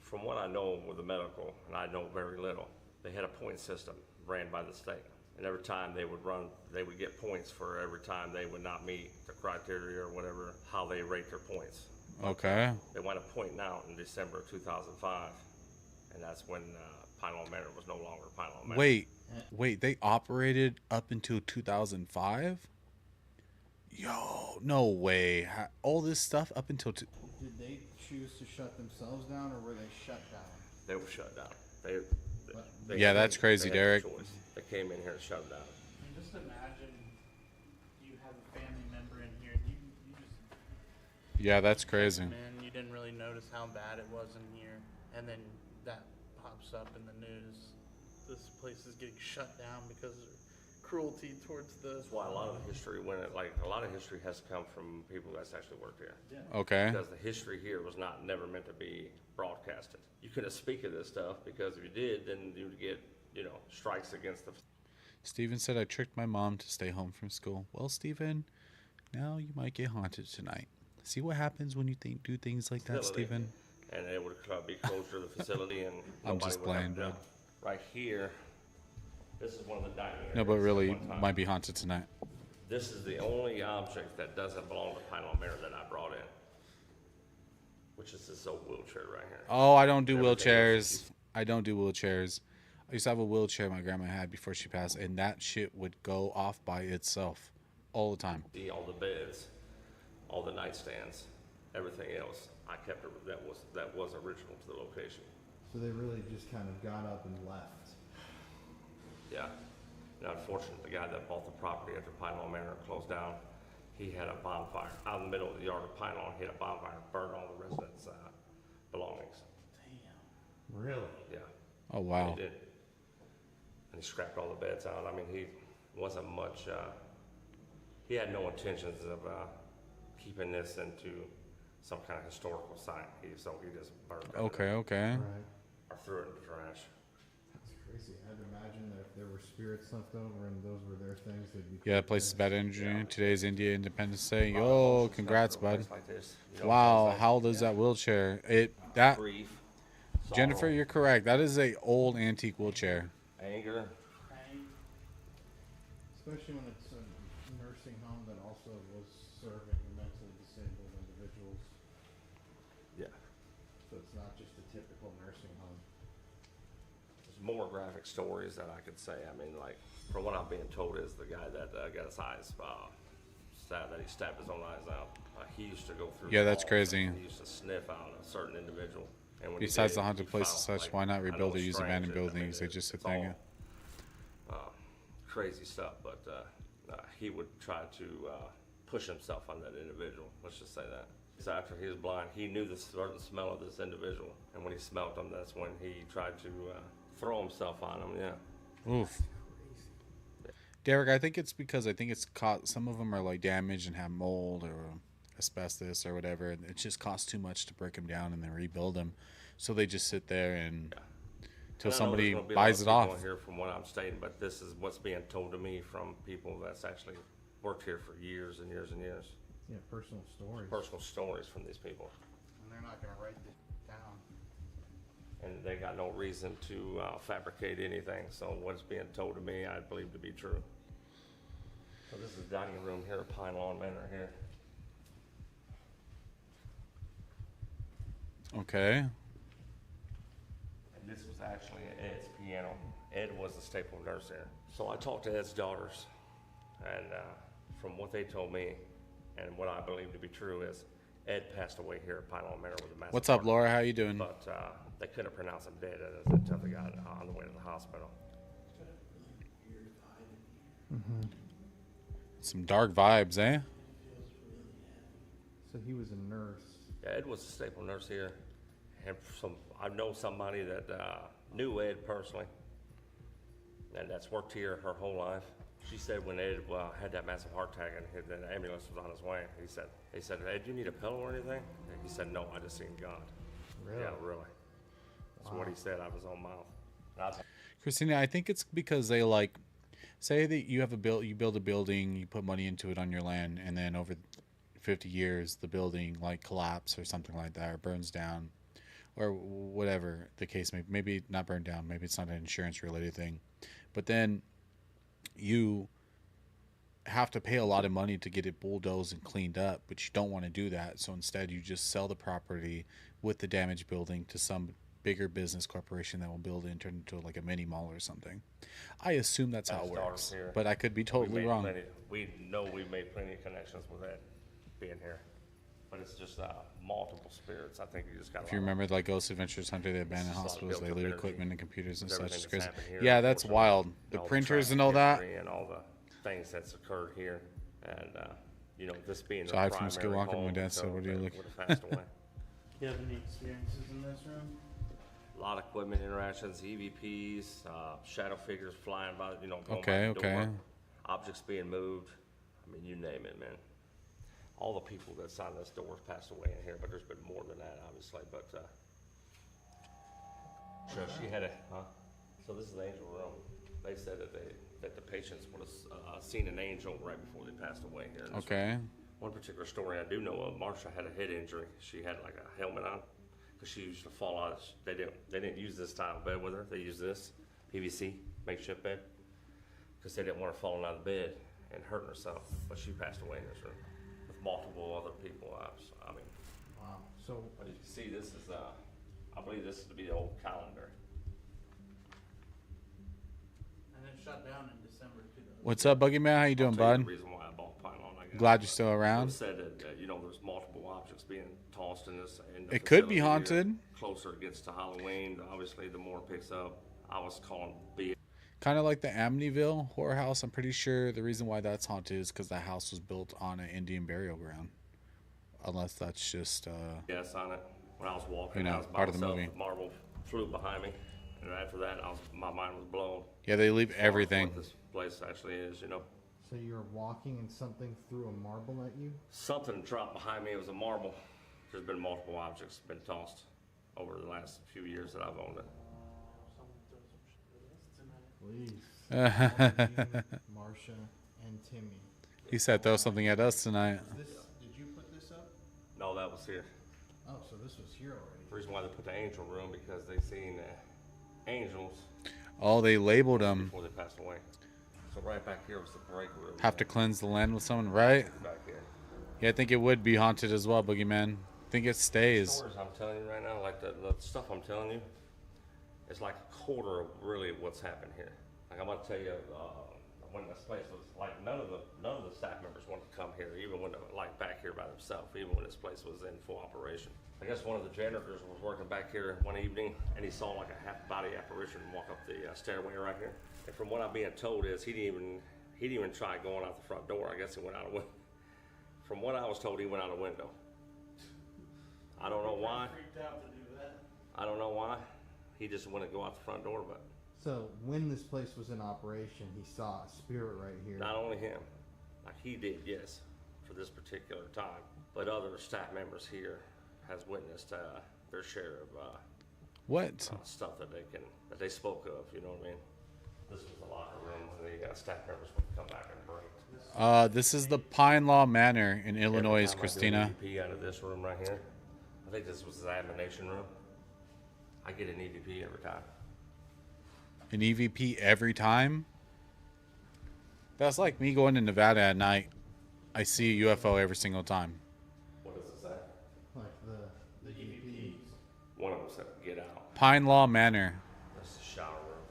Speaker 9: from what I know with the medical, and I know very little, they had a point system ran by the state. And every time they would run, they would get points for every time they would not meet the criteria or whatever, how they rate their points.
Speaker 6: Okay.
Speaker 9: They went to pointing out in December of 2005, and that's when Pinelawn Manor was no longer Pinelawn Manor.
Speaker 6: Wait, they operated up until 2005? Yo, no way. All this stuff up until...
Speaker 14: Did they choose to shut themselves down, or were they shut down?
Speaker 9: They were shut down. They
Speaker 6: yeah, that's crazy, Derek.
Speaker 9: They came in here and shut them down.
Speaker 11: And just imagine you have a family member in here, and you just...
Speaker 6: Yeah, that's crazy.
Speaker 11: Man, you didn't really notice how bad it was in here, and then that pops up in the news. This place is getting shut down because of cruelty towards the...
Speaker 9: That's why a lot of history, a lot of history has come from people that's actually worked here.
Speaker 11: Yeah.
Speaker 6: Okay.
Speaker 9: Because the history here was never meant to be broadcasted. You couldn't speak of this stuff, because if you did, then you would get, strikes against the...
Speaker 6: Steven said I tricked my mom to stay home from school. Well, Steven, now you might get haunted tonight. See what happens when you do things like that, Steven?
Speaker 9: And it would be close to the facility, and
Speaker 6: I'm just playing, bud.
Speaker 9: Right here, this is one of the dining areas.
Speaker 6: No, but really, might be haunted tonight.
Speaker 9: This is the only object that doesn't belong to Pinelawn Manor that I brought in, which is this old wheelchair right here.
Speaker 6: Oh, I don't do wheelchairs. I don't do wheelchairs. I used to have a wheelchair my grandma had before she passed, and that shit would go off by itself all the time.
Speaker 9: All the beds, all the nightstands, everything else, I kept it, that was original to the location.
Speaker 14: So they really just kind of got up and left.
Speaker 9: Yeah. And unfortunately, the guy that bought the property after Pinelawn Manor closed down, he had a bonfire out in the middle of the yard of Pinelawn. He had a bonfire, burned all the residents' belongings.
Speaker 14: Damn. Really?
Speaker 9: Yeah.
Speaker 6: Oh, wow.
Speaker 9: He did. And he scrapped all the beds out. I mean, he wasn't much, he had no intentions of keeping this into some kind of historical site. So he just burned it.
Speaker 6: Okay.
Speaker 14: Right.
Speaker 9: Or threw it in the trash.
Speaker 14: That's crazy. I'd imagine that if there were spirits left over and those were their things, they'd be...
Speaker 6: Yeah, place is bad energy. Yeah. Today's India Independence Day. Yo, congrats, bud. Wow, how old is that wheelchair? Jennifer, you're correct. That is a old antique wheelchair.
Speaker 9: Anger.
Speaker 14: Especially when it's a nursing home that also was serving mentally disabled individuals.
Speaker 9: Yeah.
Speaker 14: So it's not just a typical nursing home.
Speaker 9: There's more graphic stories that I could say. I mean, like, from what I'm being told, is the guy that got his eyes stabbed, that he stabbed his own eyes out. He used to go through.
Speaker 6: Yeah, that's crazy.
Speaker 9: He used to sniff out a certain individual. And when
Speaker 6: besides the haunted place and such, why not rebuild or use abandoned buildings? They just sit there.
Speaker 9: Crazy stuff, but he would try to push himself on that individual. Let's just say that. So after he was blind, he knew the certain smell of this individual, and when he smelled them, that's when he tried to throw himself on him. Yeah.
Speaker 6: Oof. Derek, I think it's because it's caught. Some of them are like damaged and have mold or asbestos or whatever. And it just costs too much to break them down and then rebuild them, so they just sit there and. Till somebody buys it off.
Speaker 9: Here from what I'm stating, but this is what's being told to me from people that's actually worked here for years and years and years.
Speaker 14: Yeah, personal stories.
Speaker 9: Personal stories from these people.
Speaker 11: And they're not going to write this down.
Speaker 9: And they got no reason to fabricate anything. So what's being told to me, I believe to be true. So this is the dining room here at Pinelawn Manor here.
Speaker 6: Okay.
Speaker 9: This was actually Ed's piano. Ed was the staple nurse here. So I talked to Ed's daughters, and from what they told me, and what I believe to be true, is Ed passed away here at Pinelawn Manor with a massive
Speaker 6: What's up, Laura? How you doing?
Speaker 9: But they couldn't pronounce him dead until they got on the way to the hospital.
Speaker 14: Mm-hmm.
Speaker 6: Some dark vibes, eh?
Speaker 14: So he was a nurse.
Speaker 9: Yeah, Ed was a staple nurse here. And I know somebody that knew Ed personally, and that's worked here her whole life. She said when Ed had that massive heart attack and the ambulance was on his way, he said, Ed, do you need a pillow or anything? And he said, no, I just seen God.
Speaker 14: Really?
Speaker 9: Yeah, really. That's what he said out of his own mouth.
Speaker 6: Christina, I think it's because they say that you build a building, you put money into it on your land, and then 50 years the building like collapse or something like that, or burns down, or whatever the case may be. Maybe not burned down, maybe it's not an insurance related thing, but then you have to pay a lot of money to get it bulldozed and cleaned up, but you don't want to do that. So instead you just sell the property with the damaged building to some bigger business corporation that will build it and turn it into like a mini mall or something. I assume that's how it works, but I could be totally wrong.
Speaker 9: We know we've made plenty of connections with that being here, but it's just multiple spirits. I think you just got.
Speaker 6: If you remember, like Ghost Adventures Hunter, they abandoned hospitals, they loot equipment and computers and such. It's crazy. Yeah, that's wild. The printers and all that.
Speaker 9: And all the things that's occurred here, and you know, this being
Speaker 6: so
Speaker 9: the
Speaker 6: I from
Speaker 9: primary
Speaker 6: Skywalker,
Speaker 9: home,
Speaker 6: my dad said, "What do you look?"
Speaker 11: Do you have any experiences in this room?
Speaker 9: A lot of equipment interactions, EVPs, shadow figures flying by, you know, going
Speaker 6: Okay,
Speaker 9: by the door,
Speaker 6: okay.
Speaker 9: objects being moved. I mean, you name it, man. All the people that signed this door have passed away in here, but there's been more than that, obviously. But so she had a. So this is the angel room. They said that the patients would have seen an angel right before they passed away here.
Speaker 6: Okay.
Speaker 9: One particular story I do know of, Marsha had a head injury. She had like a helmet on, because she used to fall out. They didn't use this style bed with her. They used this PVC makeshift bed, because they didn't want her falling out of the bed and hurting herself. But she passed away in this room with multiple other people. I mean,
Speaker 14: wow. So,
Speaker 9: but you can see this is, I believe this is to be the old calendar.
Speaker 11: And it shut down in December 2000.
Speaker 6: What's up, Buggy Man? How you doing, bud?
Speaker 9: The reason why I bought Pylon, I guess.
Speaker 6: Glad you're still around.
Speaker 9: It said that you know, there's multiple objects being tossed in this.
Speaker 6: It could be
Speaker 9: facility
Speaker 6: haunted.
Speaker 9: here. Closer it gets to Halloween, obviously, the more it picks up. I was calling B.
Speaker 6: Kind of like the Amityville horror house. I'm pretty sure the reason why that's haunted is because the house was built on an Indian burial ground. Unless that's just
Speaker 9: Yes, on it. When I was walking,
Speaker 6: you know,
Speaker 9: I was by
Speaker 6: part of the
Speaker 9: myself,
Speaker 6: movie.
Speaker 9: Marble flew behind me, and after that, my mind was blown.
Speaker 6: Yeah, they leave
Speaker 9: as far as
Speaker 6: everything.
Speaker 9: What this place actually is, you know.
Speaker 14: so you're walking and something threw a marble at you?
Speaker 9: Something dropped behind me. It was a marble. There's been multiple objects been tossed over the last few years that I've owned it.
Speaker 14: Please. Marsha and Timmy.
Speaker 6: He said throw something at us tonight.
Speaker 14: Did you put this up?
Speaker 9: No, that was here.
Speaker 14: Oh, so this was here already.
Speaker 9: The reason why they put the angel room, because they seen angels
Speaker 6: Oh, they labeled them.
Speaker 9: before they passed away. So right back here was the break room.
Speaker 6: Have to cleanse the land with someone, right?
Speaker 9: Back here.
Speaker 6: Yeah, I think it would be haunted as well, Boogeyman. I think it stays.
Speaker 9: Stories I'm telling you right now, like the stuff I'm telling you, it's like a quarter of really what's happened here. Like I'm gonna tell you, when this place was like none of the staff members wanted to come here, even when they were like back here by themselves, even when this place was in full operation. I guess one of the janitors was working back here one evening, and he saw like a half body apparition walk up the stairway right here. And from what I'm being told is he didn't even try going out the front door. I guess he went out a window. From what I was told, he went out a window. I don't know why.
Speaker 11: Freaked out to do that.
Speaker 9: I don't know why. He just wouldn't go out the front door, but
Speaker 14: So when this place was in operation, he saw a spirit right here.
Speaker 9: not only him, like he did, yes, for this particular time, but other staff members here has witnessed their share of
Speaker 6: What?
Speaker 9: stuff that they spoke of. You know what I mean? This was the locker room where the staff members would come back and break.
Speaker 6: This is the Pine Law Manor in Illinois,
Speaker 9: Every time
Speaker 6: Christina.
Speaker 9: I do an EVP out of this room right here. I think this was the admonition room. I get an EVP every time.
Speaker 6: An EVP every time? That's like me going to Nevada at night. I see a UFO every single time.
Speaker 9: What does it say?
Speaker 14: Like the EVPs.
Speaker 9: One of them said, "Get out."
Speaker 6: Pine Law Manor.
Speaker 9: That's the shower room.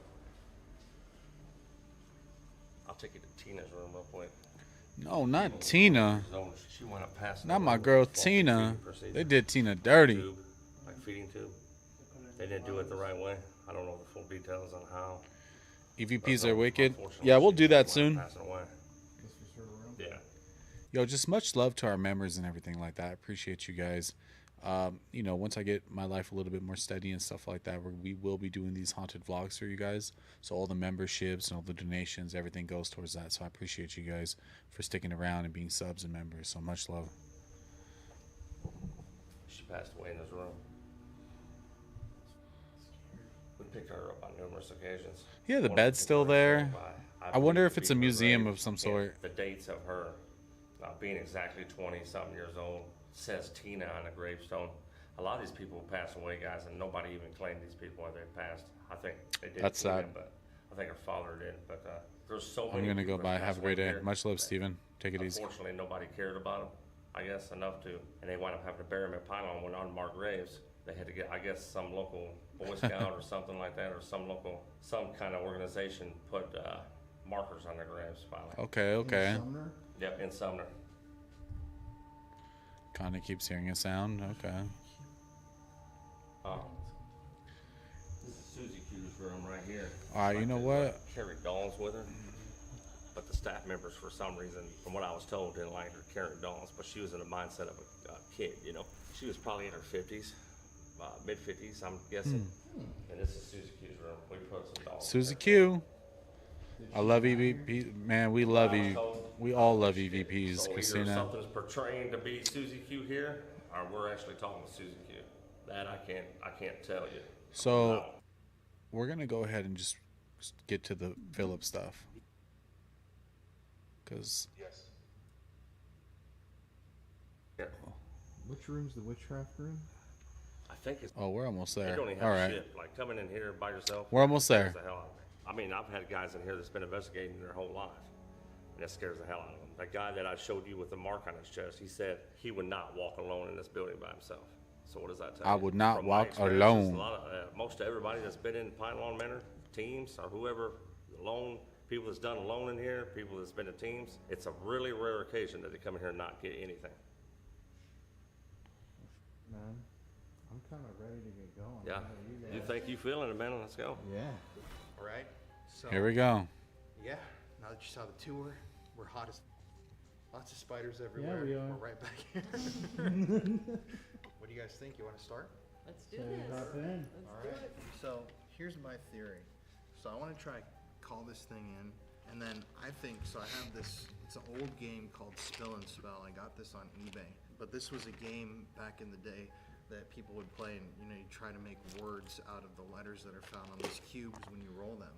Speaker 9: I'll take you to Tina's room real quick.
Speaker 6: No, not Tina.
Speaker 9: She went up past.
Speaker 6: Not my girl Tina. They did Tina dirty.
Speaker 9: Tube, like feeding tube. They didn't do it the right way. I don't know the full details on how.
Speaker 6: EVPs
Speaker 9: But
Speaker 6: are wicked.
Speaker 9: unfortunately,
Speaker 6: Yeah, we'll
Speaker 9: she
Speaker 6: do that
Speaker 9: ended up
Speaker 6: soon.
Speaker 9: passing away.
Speaker 14: This was her room.
Speaker 9: Yeah.
Speaker 6: Yo, just much love to our members and everything like that. I appreciate you guys. You know, once I get my life a little bit more steady and stuff like that, we will be doing these haunted vlogs for you guys. So all the memberships and all the donations, everything goes towards that. So I appreciate you guys for sticking around and being subs and members. So much love.
Speaker 9: She passed away in this room. We picked her up on numerous occasions.
Speaker 6: Yeah, the
Speaker 9: One
Speaker 6: bed's
Speaker 9: particular
Speaker 6: still there.
Speaker 9: example,
Speaker 6: I wonder
Speaker 9: believe
Speaker 6: if
Speaker 9: to
Speaker 6: it's
Speaker 9: be
Speaker 6: a
Speaker 9: her
Speaker 6: museum
Speaker 9: grave,
Speaker 6: of some
Speaker 9: and
Speaker 6: sort.
Speaker 9: The dates of her being exactly 20-something years old, says Tina on the gravestone. A lot of these people passed away, guys, and nobody even claimed these people when they passed. I think they did.
Speaker 6: That's
Speaker 9: Tina,
Speaker 6: sad.
Speaker 9: but I think her father did. But there's so many.
Speaker 6: I'm gonna go
Speaker 9: people
Speaker 6: by.
Speaker 9: that
Speaker 6: Have a
Speaker 9: passed
Speaker 6: great
Speaker 9: away
Speaker 6: day.
Speaker 9: here.
Speaker 6: Much love, Steven. Take it easy.
Speaker 9: Unfortunately, nobody cared about them, I guess, enough to, and they wound up having to bury them at Pylon when unmarked graves. They had to get, I guess, some local Boy Scout or something like that, or some kind of organization put markers on their graves finally.
Speaker 6: Okay.
Speaker 14: In Sumner?
Speaker 9: Yep, in Sumner.
Speaker 6: Kinda keeps hearing a sound. Okay.
Speaker 9: This is Susie Q's room right here.
Speaker 6: You know what?
Speaker 9: Carried dolls with her. But the staff members, for some reason, from what I was told, didn't like her carrying dolls. But she was in the mindset of a kid, you know. She was probably in her 50s, mid-50s, I'm guessing. And this is Susie Q's room. We put some dolls.
Speaker 6: Susie Q. I love EVP. Man, we love we all love EVPs,
Speaker 9: So
Speaker 6: Christina.
Speaker 9: either something's portraying to be Susie Q here, or we're actually talking with Susie Q. That I can't tell you.
Speaker 6: So we're gonna go ahead and just get to the Philip stuff. Cause
Speaker 9: yes.
Speaker 14: Which room's the witchcraft room?
Speaker 9: I think it's.
Speaker 6: Oh, we're almost
Speaker 9: You
Speaker 6: there.
Speaker 9: don't even
Speaker 6: All
Speaker 9: have
Speaker 6: right.
Speaker 9: shit. Like coming in here by yourself.
Speaker 6: We're almost there.
Speaker 9: scares the hell out of me. I mean, I've had guys in here that's been investigating their whole life, and that scares the hell out of them. That guy that I showed you with the mark on his chest, he said he would not walk alone in this building by himself. So what does that tell you?
Speaker 6: I would not
Speaker 9: From my
Speaker 6: walk
Speaker 9: experiences,
Speaker 6: alone.
Speaker 9: A lot of, most everybody that's been in Pine Lawn Manor, teams or whoever, alone, people that's done alone in here, people that's been in teams, it's a really rare occasion that they come in here and not get anything.
Speaker 14: Man, I'm kind of ready to get going.
Speaker 9: Yeah.
Speaker 14: How are
Speaker 9: You
Speaker 14: guys?
Speaker 9: think you feeling it, man? Let's go.
Speaker 14: Yeah.
Speaker 7: All right. So
Speaker 6: Here we go.
Speaker 7: yeah, now that you saw the tour, we're hot as lots of spiders everywhere.
Speaker 14: we are.
Speaker 7: We're right back here. What do you guys think? You want to start?
Speaker 12: Let's do
Speaker 14: So
Speaker 12: this.
Speaker 14: hop in.
Speaker 7: All right. So here's my theory. So I want to try call this thing in, and then I think so. I have this. It's an old game called Spill and Spell. I got this on eBay, but this was a game back in the day that people would play, and you try to make words out of the letters that are found on these cubes when you roll them.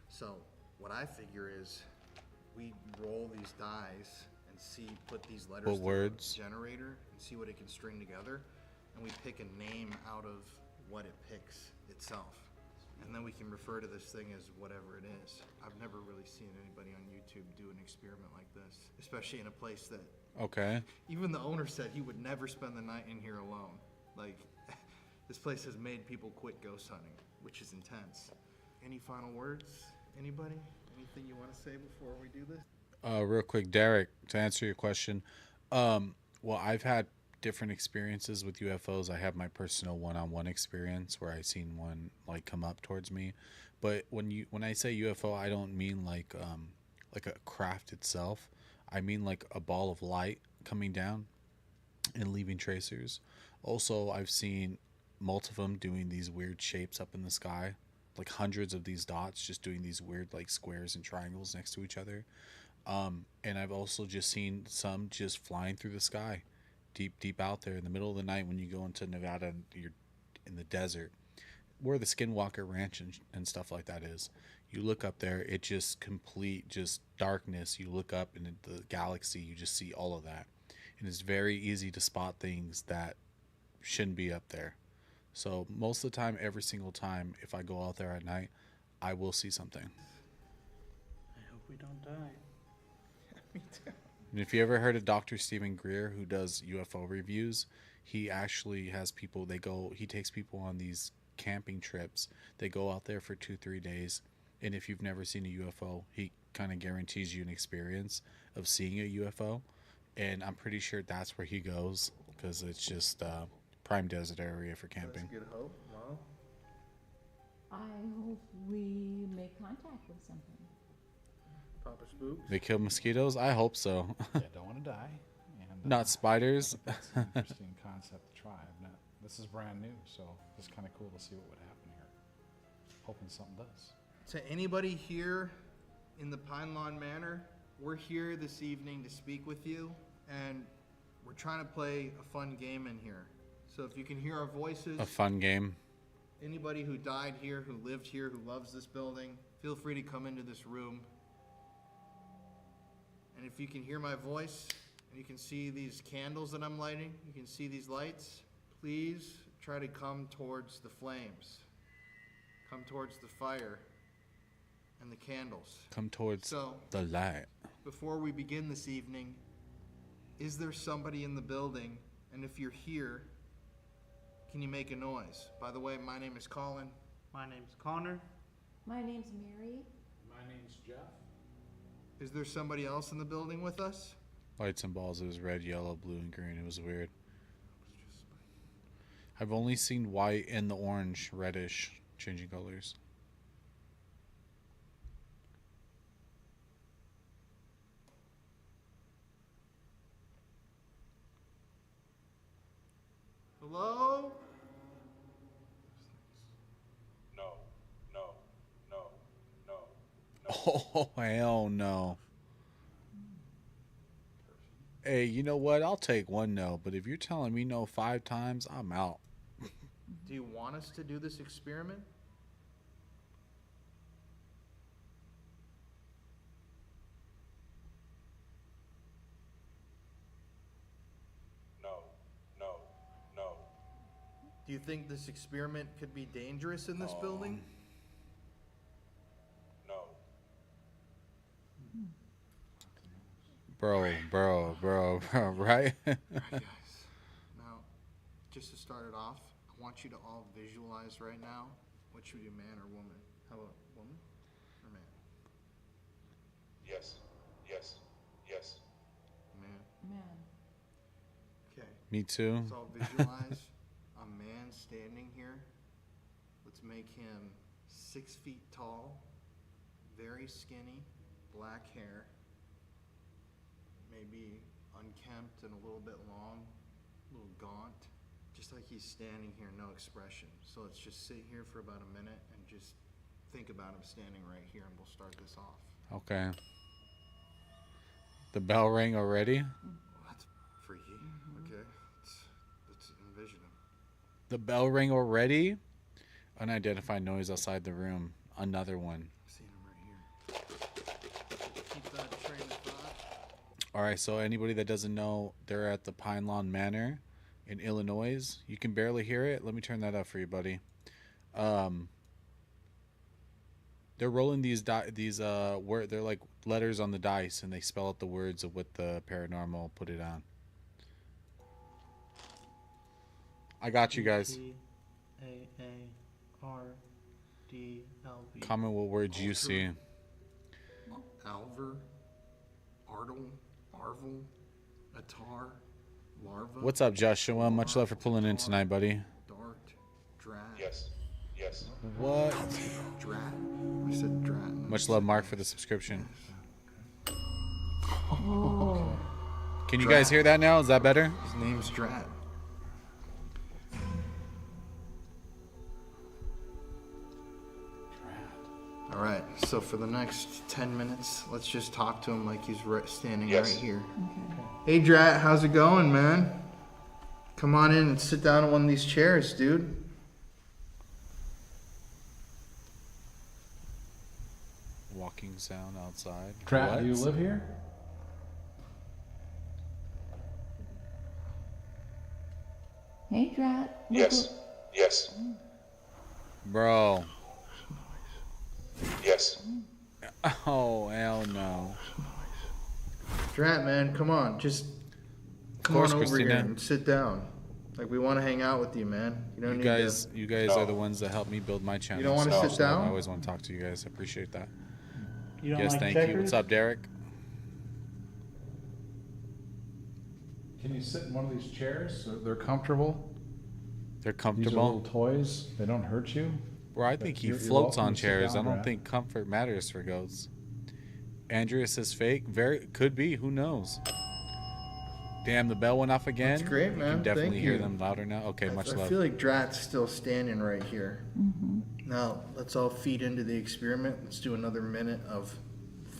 Speaker 7: So what I figure is we roll these dice and put these letters
Speaker 6: What
Speaker 7: through
Speaker 6: words?
Speaker 7: a generator and see what it can string together, and we pick a name out of what it picks itself. And then we can refer to this thing as whatever it is. I've never really seen anybody on YouTube do an experiment like this, especially in a place that
Speaker 6: Okay.
Speaker 7: even the owner said he would never spend the night in here alone. Like, this place has made people quit ghost hunting, which is intense. Any final words? Anybody? Anything you want to say before we do this?
Speaker 6: Real quick, Derek, to answer your question. Well, I've had different experiences with UFOs. I have my personal one-on-one experience where I seen one like come up towards me. But when I say UFO, I don't mean like a craft itself. I mean like a ball of light coming down and leaving tracers. Also, I've seen multiple of them doing these weird shapes up in the sky, like hundreds of these dots just doing these weird like squares and triangles next to each other. And I've also just seen some just flying through the sky, deep out there in the middle of the night when you go into Nevada and you're in the desert, where the Skinwalker Ranch and stuff like that is. You look up there, it just complete just darkness. You look up into the galaxy, you just see all of that. And it's very easy to spot things that shouldn't be up there. So most of the time, every single time, if I go out there at night, I will see something.
Speaker 11: I hope we don't die.
Speaker 7: Me too.
Speaker 6: And if you ever heard of Dr. Stephen Greer, who does UFO reviews, he actually has people, he takes people on these camping trips. They go out there for 2-3 days. And if you've never seen a UFO, he kind of guarantees you an experience of seeing a UFO. And I'm pretty sure that's where he goes, because it's just prime desert area for camping.
Speaker 7: That's good hope. Wow.
Speaker 12: I hope we make contact with something.
Speaker 7: Papa Spooks.
Speaker 6: They kill mosquitoes? I hope so.
Speaker 13: Yeah, don't want to die. And,
Speaker 6: Not spiders.
Speaker 13: That's an interesting concept to try. This is brand new, so it's kind of cool to see what would happen here. Hoping something does.
Speaker 7: To anybody here in the Pine Lawn Manor, we're here this evening to speak with you, and we're trying to play a fun game in here. So if you can hear our voices,
Speaker 6: A fun game.
Speaker 7: anybody who died here, who lived here, who loves this building, feel free to come into this room. And if you can hear my voice, and you can see these candles that I'm lighting. You can see these lights. Please try to come towards the flames. Come towards the fire and the candles.
Speaker 6: Come towards the light.
Speaker 7: Before we begin this evening, is there somebody in the building? And if you're here, can you make a noise? By the way, my name is Colin.
Speaker 11: My name's Connor.
Speaker 12: My name's Mary.
Speaker 13: My name's Jeff.
Speaker 7: Is there somebody else in the building with us?
Speaker 6: Lights and balls. It was red, yellow, blue, and green. It was weird. I've only seen white and the orange, reddish, changing colors.
Speaker 7: Hello?
Speaker 3: No, no, no, no, no.
Speaker 6: Oh, hell no. Hey, you know what? I'll take one no, but if you're telling me no 5 times, I'm out.
Speaker 7: Do you want us to do this experiment?
Speaker 3: No, no, no.
Speaker 7: Do you think this experiment could be dangerous in this building?
Speaker 3: No.
Speaker 6: Bro, right?
Speaker 7: Right, guys. Now, just to start it off, I want you to all visualize right now. What should we do, man or woman? How about woman or man?
Speaker 3: Yes, yes, yes.
Speaker 7: Man.
Speaker 12: Man.
Speaker 7: Okay.
Speaker 6: Me too.
Speaker 7: Let's all visualize a man standing here. Let's make him 6 feet tall, very skinny, black hair, maybe unkempt and a little bit long, a little gaunt, just like he's standing here, no expression. So let's just sit here for about a minute and just think about him standing right here, and we'll start this off.
Speaker 6: Okay. The bell rang already?
Speaker 7: That's freaky. Okay, let's envision him.
Speaker 6: The bell rang already? Unidentified noise outside the room. Another one.
Speaker 7: Seeing him right here. Keep that train of thought.
Speaker 6: Alright, so anybody that doesn't know, they're at the Pine Lawn Manor in Illinois. You can barely hear it. Let me turn that up for you, buddy. They're rolling these they're like letters on the dice, and they spell out the words of what the paranormal put it on. I got you guys.
Speaker 11: A-A-R-D-L-V.
Speaker 6: Comment what words you see.
Speaker 7: Alver, Artle, Arvel, Atar, Larva.
Speaker 6: What's up, Joshua? Much love for pulling in tonight, buddy.
Speaker 7: Dart, Drat.
Speaker 3: Yes, yes.
Speaker 6: What?
Speaker 7: Drat. I said Drat.
Speaker 6: Much love, Mark, for the subscription.
Speaker 7: Oh.
Speaker 6: Can you guys hear that now? Is that better?
Speaker 7: His name's Drat. All right, so for the next 10 minutes, let's just talk to him like he's standing right here. Okay. Hey, Drat, how's it going, man? Come on in and sit down in one of these chairs, dude.
Speaker 6: Walking sound outside.
Speaker 13: Drat, do you live here?
Speaker 12: Hey, Drat.
Speaker 3: Yes, yes,
Speaker 6: Bro.
Speaker 3: yes.
Speaker 6: Oh, hell no.
Speaker 7: Drat, man, come on. Just come on over here and sit down. Like, we want to hang out with you, man. You don't
Speaker 6: You
Speaker 7: need
Speaker 6: guys,
Speaker 7: to...
Speaker 6: you guys are the ones that helped me build my channel.
Speaker 7: You don't want to sit down?
Speaker 6: I always want to talk to you guys. I appreciate that.
Speaker 11: You don't
Speaker 6: Yes,
Speaker 11: like
Speaker 6: thank
Speaker 11: checkers?
Speaker 6: you. What's up, Derek?
Speaker 13: Can you sit in one of these chairs? They're comfortable.
Speaker 6: They're
Speaker 13: These are
Speaker 6: comfortable.
Speaker 13: little toys. They don't hurt you.
Speaker 6: Well, I think he
Speaker 13: You're
Speaker 6: floats
Speaker 13: welcome
Speaker 6: on
Speaker 13: to sit
Speaker 6: chairs.
Speaker 13: down,
Speaker 6: I don't
Speaker 13: Brad.
Speaker 6: think comfort matters for goats. Andrea says fake. Very could be. Who knows? Damn, the bell went off again.
Speaker 7: That's great,
Speaker 6: You
Speaker 7: man.
Speaker 6: can definitely
Speaker 7: Thank
Speaker 6: hear
Speaker 7: you.
Speaker 6: them louder now. Okay, much
Speaker 7: I
Speaker 6: love.
Speaker 7: feel like Drat's still standing right here. Now, let's all feed into the experiment. Let's do another minute of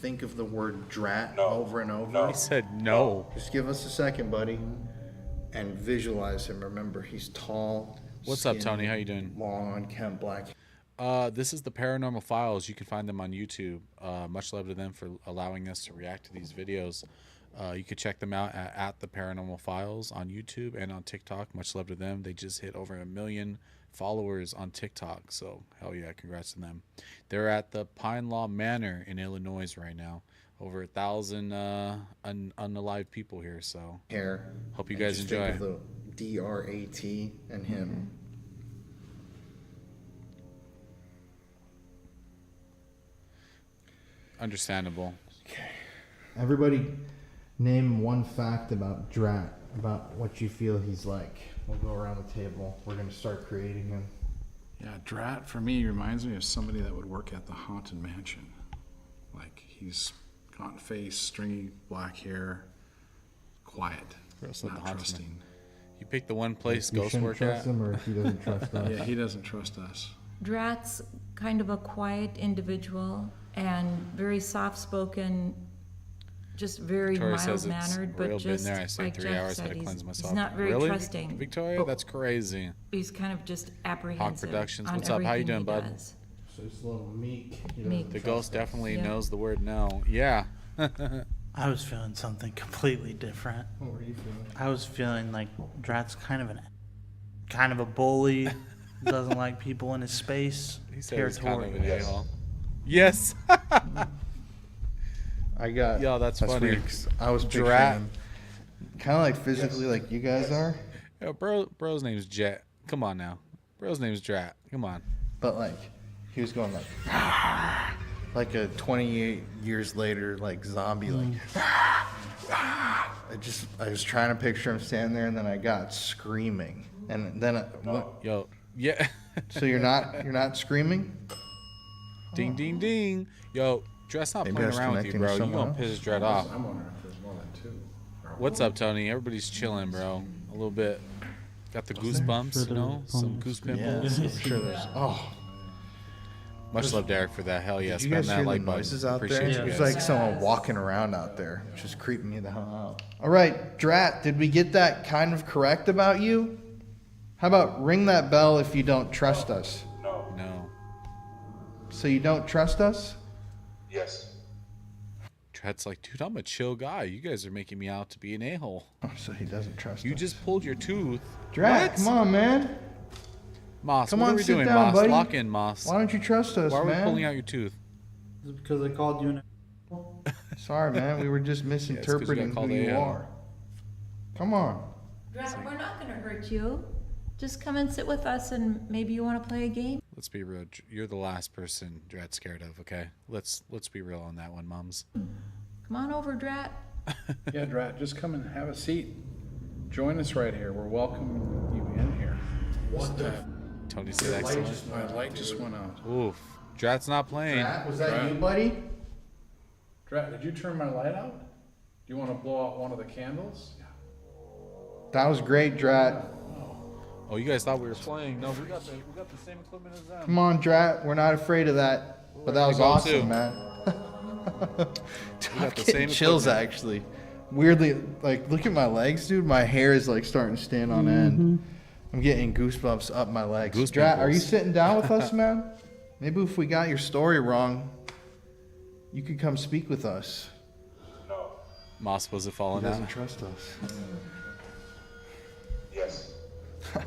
Speaker 7: think of the word Drat over and over.
Speaker 6: He said no.
Speaker 7: Just give us a second, buddy. And visualize him. Remember, he's tall.
Speaker 6: What's up,
Speaker 7: skinny,
Speaker 6: Tony? How you doing?
Speaker 7: Long, unkempt, black.
Speaker 6: This is the Paranormal Files. You can find them on YouTube. Much love to them for allowing us to react to these videos. You could check them out at the Paranormal Files on YouTube and on TikTok. Much love to them. They just hit over 1 million followers on TikTok. So hell yeah, congrats to them. They're at the Pine Law Manor in Illinois right now. Over 1,000 unalive people here. So hope you guys enjoy.
Speaker 7: Think of the Drat and him.
Speaker 6: Understandable.
Speaker 7: Okay. Everybody name one fact about Drat, about what you feel he's like. We'll go around the table. We're going to start creating him.
Speaker 13: Yeah, Drat for me reminds me of somebody that would work at the Haunted Mansion. Like, he's gaunt face, stringy black hair, quiet, not trusting.
Speaker 6: You pick the one place
Speaker 7: You
Speaker 6: ghosts
Speaker 7: shouldn't
Speaker 6: work
Speaker 7: trust
Speaker 6: at.
Speaker 7: him, or if he doesn't trust us.
Speaker 13: Yeah, he doesn't trust us.
Speaker 12: Drat's kind of a quiet individual and very soft-spoken, just very
Speaker 6: Victoria says it's
Speaker 12: mild-mannered,
Speaker 6: real
Speaker 12: but
Speaker 6: been
Speaker 12: just
Speaker 6: there. I stayed
Speaker 12: like
Speaker 6: 3
Speaker 12: Jeff
Speaker 6: hours,
Speaker 12: said,
Speaker 6: had to cleanse myself.
Speaker 12: he's not very
Speaker 6: Really?
Speaker 12: trusting.
Speaker 6: Victoria, that's crazy.
Speaker 12: He's kind of just
Speaker 6: Hawk
Speaker 12: apprehensive.
Speaker 6: Productions,
Speaker 12: on
Speaker 6: what's up? How you
Speaker 12: everything
Speaker 6: doing,
Speaker 12: he
Speaker 6: bud?
Speaker 12: does.
Speaker 7: So he's a little meek. He
Speaker 12: Meek.
Speaker 7: doesn't
Speaker 6: The
Speaker 7: trust
Speaker 6: ghost
Speaker 7: us.
Speaker 6: definitely
Speaker 12: Yeah.
Speaker 6: knows the word no. Yeah.
Speaker 11: I was feeling something completely different.
Speaker 7: What were you feeling?
Speaker 11: I was feeling like Drat's kind of a bully, doesn't like people in his space.
Speaker 6: He said he's kind of an
Speaker 11: territorial.
Speaker 6: a-hole. Yes.
Speaker 7: I got.
Speaker 6: Yo, that's funny.
Speaker 7: weird 'cause I was picturing
Speaker 6: Drat.
Speaker 7: him kind of like physically like you guys are,
Speaker 6: Yo, bro's name's Jet. Come on now. Bro's name's Drat. Come on.
Speaker 7: but like he was going like a 28 years later like zombie like. I was trying to picture him standing there, and then I got screaming, and then
Speaker 6: Yo, yeah.
Speaker 7: so you're not screaming.
Speaker 6: Ding, ding, ding. Yo, Drat's not
Speaker 7: Maybe I
Speaker 6: playing
Speaker 7: was
Speaker 6: around with you,
Speaker 7: connecting to
Speaker 6: bro. You
Speaker 7: someone
Speaker 6: gonna
Speaker 7: else.
Speaker 6: piss Drat off.
Speaker 13: I'm wondering if there's more than two.
Speaker 6: What's up, Tony? Everybody's chilling, bro. A little bit. Got the goosebumps, you know? Some goose pimples.
Speaker 7: I'm sure there's. Oh,
Speaker 6: Much love, Derek, for that. Hell yeah.
Speaker 7: did you
Speaker 6: Spam
Speaker 7: guys
Speaker 6: that
Speaker 7: hear the
Speaker 6: like button.
Speaker 7: noises out there?
Speaker 6: Appreciate you
Speaker 7: There's
Speaker 6: guys.
Speaker 7: like someone walking around out there, which is creeping me the hell out. All right, Drat, did we get that kind of correct about you? How about ring that bell if you don't trust us?
Speaker 6: No.
Speaker 7: So you don't trust us?
Speaker 3: Yes.
Speaker 6: Drat's like, dude, I'm a chill guy. You guys are making me out to be an a-hole.
Speaker 7: Oh, so he doesn't trust
Speaker 6: You
Speaker 7: us.
Speaker 6: just pulled your tooth.
Speaker 7: Drat,
Speaker 6: What?
Speaker 7: come on, man.
Speaker 6: Moss,
Speaker 7: Come
Speaker 6: what
Speaker 7: on,
Speaker 6: are we
Speaker 7: sit
Speaker 6: doing,
Speaker 7: down,
Speaker 6: Moss?
Speaker 7: buddy.
Speaker 6: Lock in, Moss.
Speaker 7: Why don't you trust us,
Speaker 6: Why are we
Speaker 7: man?
Speaker 6: pulling out your tooth?
Speaker 11: Is it because I called you an
Speaker 7: Sorry, man. We were just misinterpreting
Speaker 6: called
Speaker 7: who you
Speaker 6: a-hole.
Speaker 7: are. Come on.
Speaker 12: Drat, we're not going to hurt you. Just come and sit with us, and maybe you want to play a game.
Speaker 6: Let's be real. You're the last person Drat's scared of, okay? Let's be real on that one, Mums.
Speaker 12: Come on over, Drat.
Speaker 13: Yeah, Drat, just come and have a seat. Join us right here. We're welcoming you in here.
Speaker 14: What the?
Speaker 6: Tony said excellent.
Speaker 13: My light just went out.
Speaker 6: Oof. Drat's not playing.
Speaker 7: Drat, was that
Speaker 13: Drat.
Speaker 7: you, buddy?
Speaker 13: Drat, did you turn my light out? Do you want to blow out one of the candles?
Speaker 7: That was great, Drat.
Speaker 6: Oh, you guys thought we were playing. No, we got the same equipment as them.
Speaker 7: Come on, Drat. We're not afraid of that. But that was
Speaker 6: go
Speaker 7: awesome,
Speaker 6: too.
Speaker 7: man.
Speaker 6: We got the
Speaker 7: Getting
Speaker 6: same
Speaker 7: chills,
Speaker 6: equipment.
Speaker 7: actually. Weirdly, like, look at my legs, dude. My hair is, like, starting to stand on end. I'm getting goosebumps up my legs.
Speaker 6: Goose
Speaker 7: Drat, are you
Speaker 6: pimples.
Speaker 7: sitting down with us, man? Maybe if we got your story wrong, you could come speak with us.
Speaker 6: Moss, was it
Speaker 7: He
Speaker 6: falling out?
Speaker 7: doesn't trust us.
Speaker 3: Yes.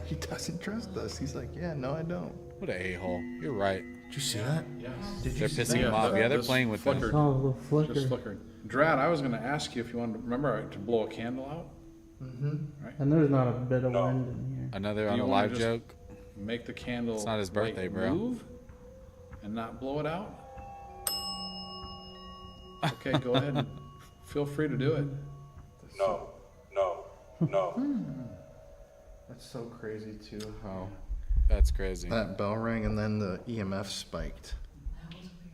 Speaker 7: He doesn't trust us. He's like, yeah, no, I don't.
Speaker 6: What a a-hole. You're right.
Speaker 7: Did you see that?
Speaker 13: Yes.
Speaker 7: Did you
Speaker 6: They're
Speaker 7: see
Speaker 6: pissing
Speaker 7: that?
Speaker 6: him off. Yeah, they're
Speaker 13: This
Speaker 6: playing with them.
Speaker 13: flickered.
Speaker 14: Oh, the flicker.
Speaker 13: Just flickered. Drat, I was going to ask you if you wanted to remember to blow a candle out.
Speaker 14: And there's not a bit of wind in here.
Speaker 6: Another
Speaker 13: Do
Speaker 6: on
Speaker 13: you
Speaker 6: a
Speaker 13: wanna
Speaker 6: live
Speaker 13: just
Speaker 6: joke.
Speaker 13: Make the candle.
Speaker 6: It's not his birthday,
Speaker 13: light
Speaker 6: bro.
Speaker 13: Move and not blow it out. Okay, go ahead and feel free to do it.
Speaker 3: No.
Speaker 7: That's so crazy, too, how
Speaker 6: That's crazy.
Speaker 7: that bell rang and then the EMF spiked.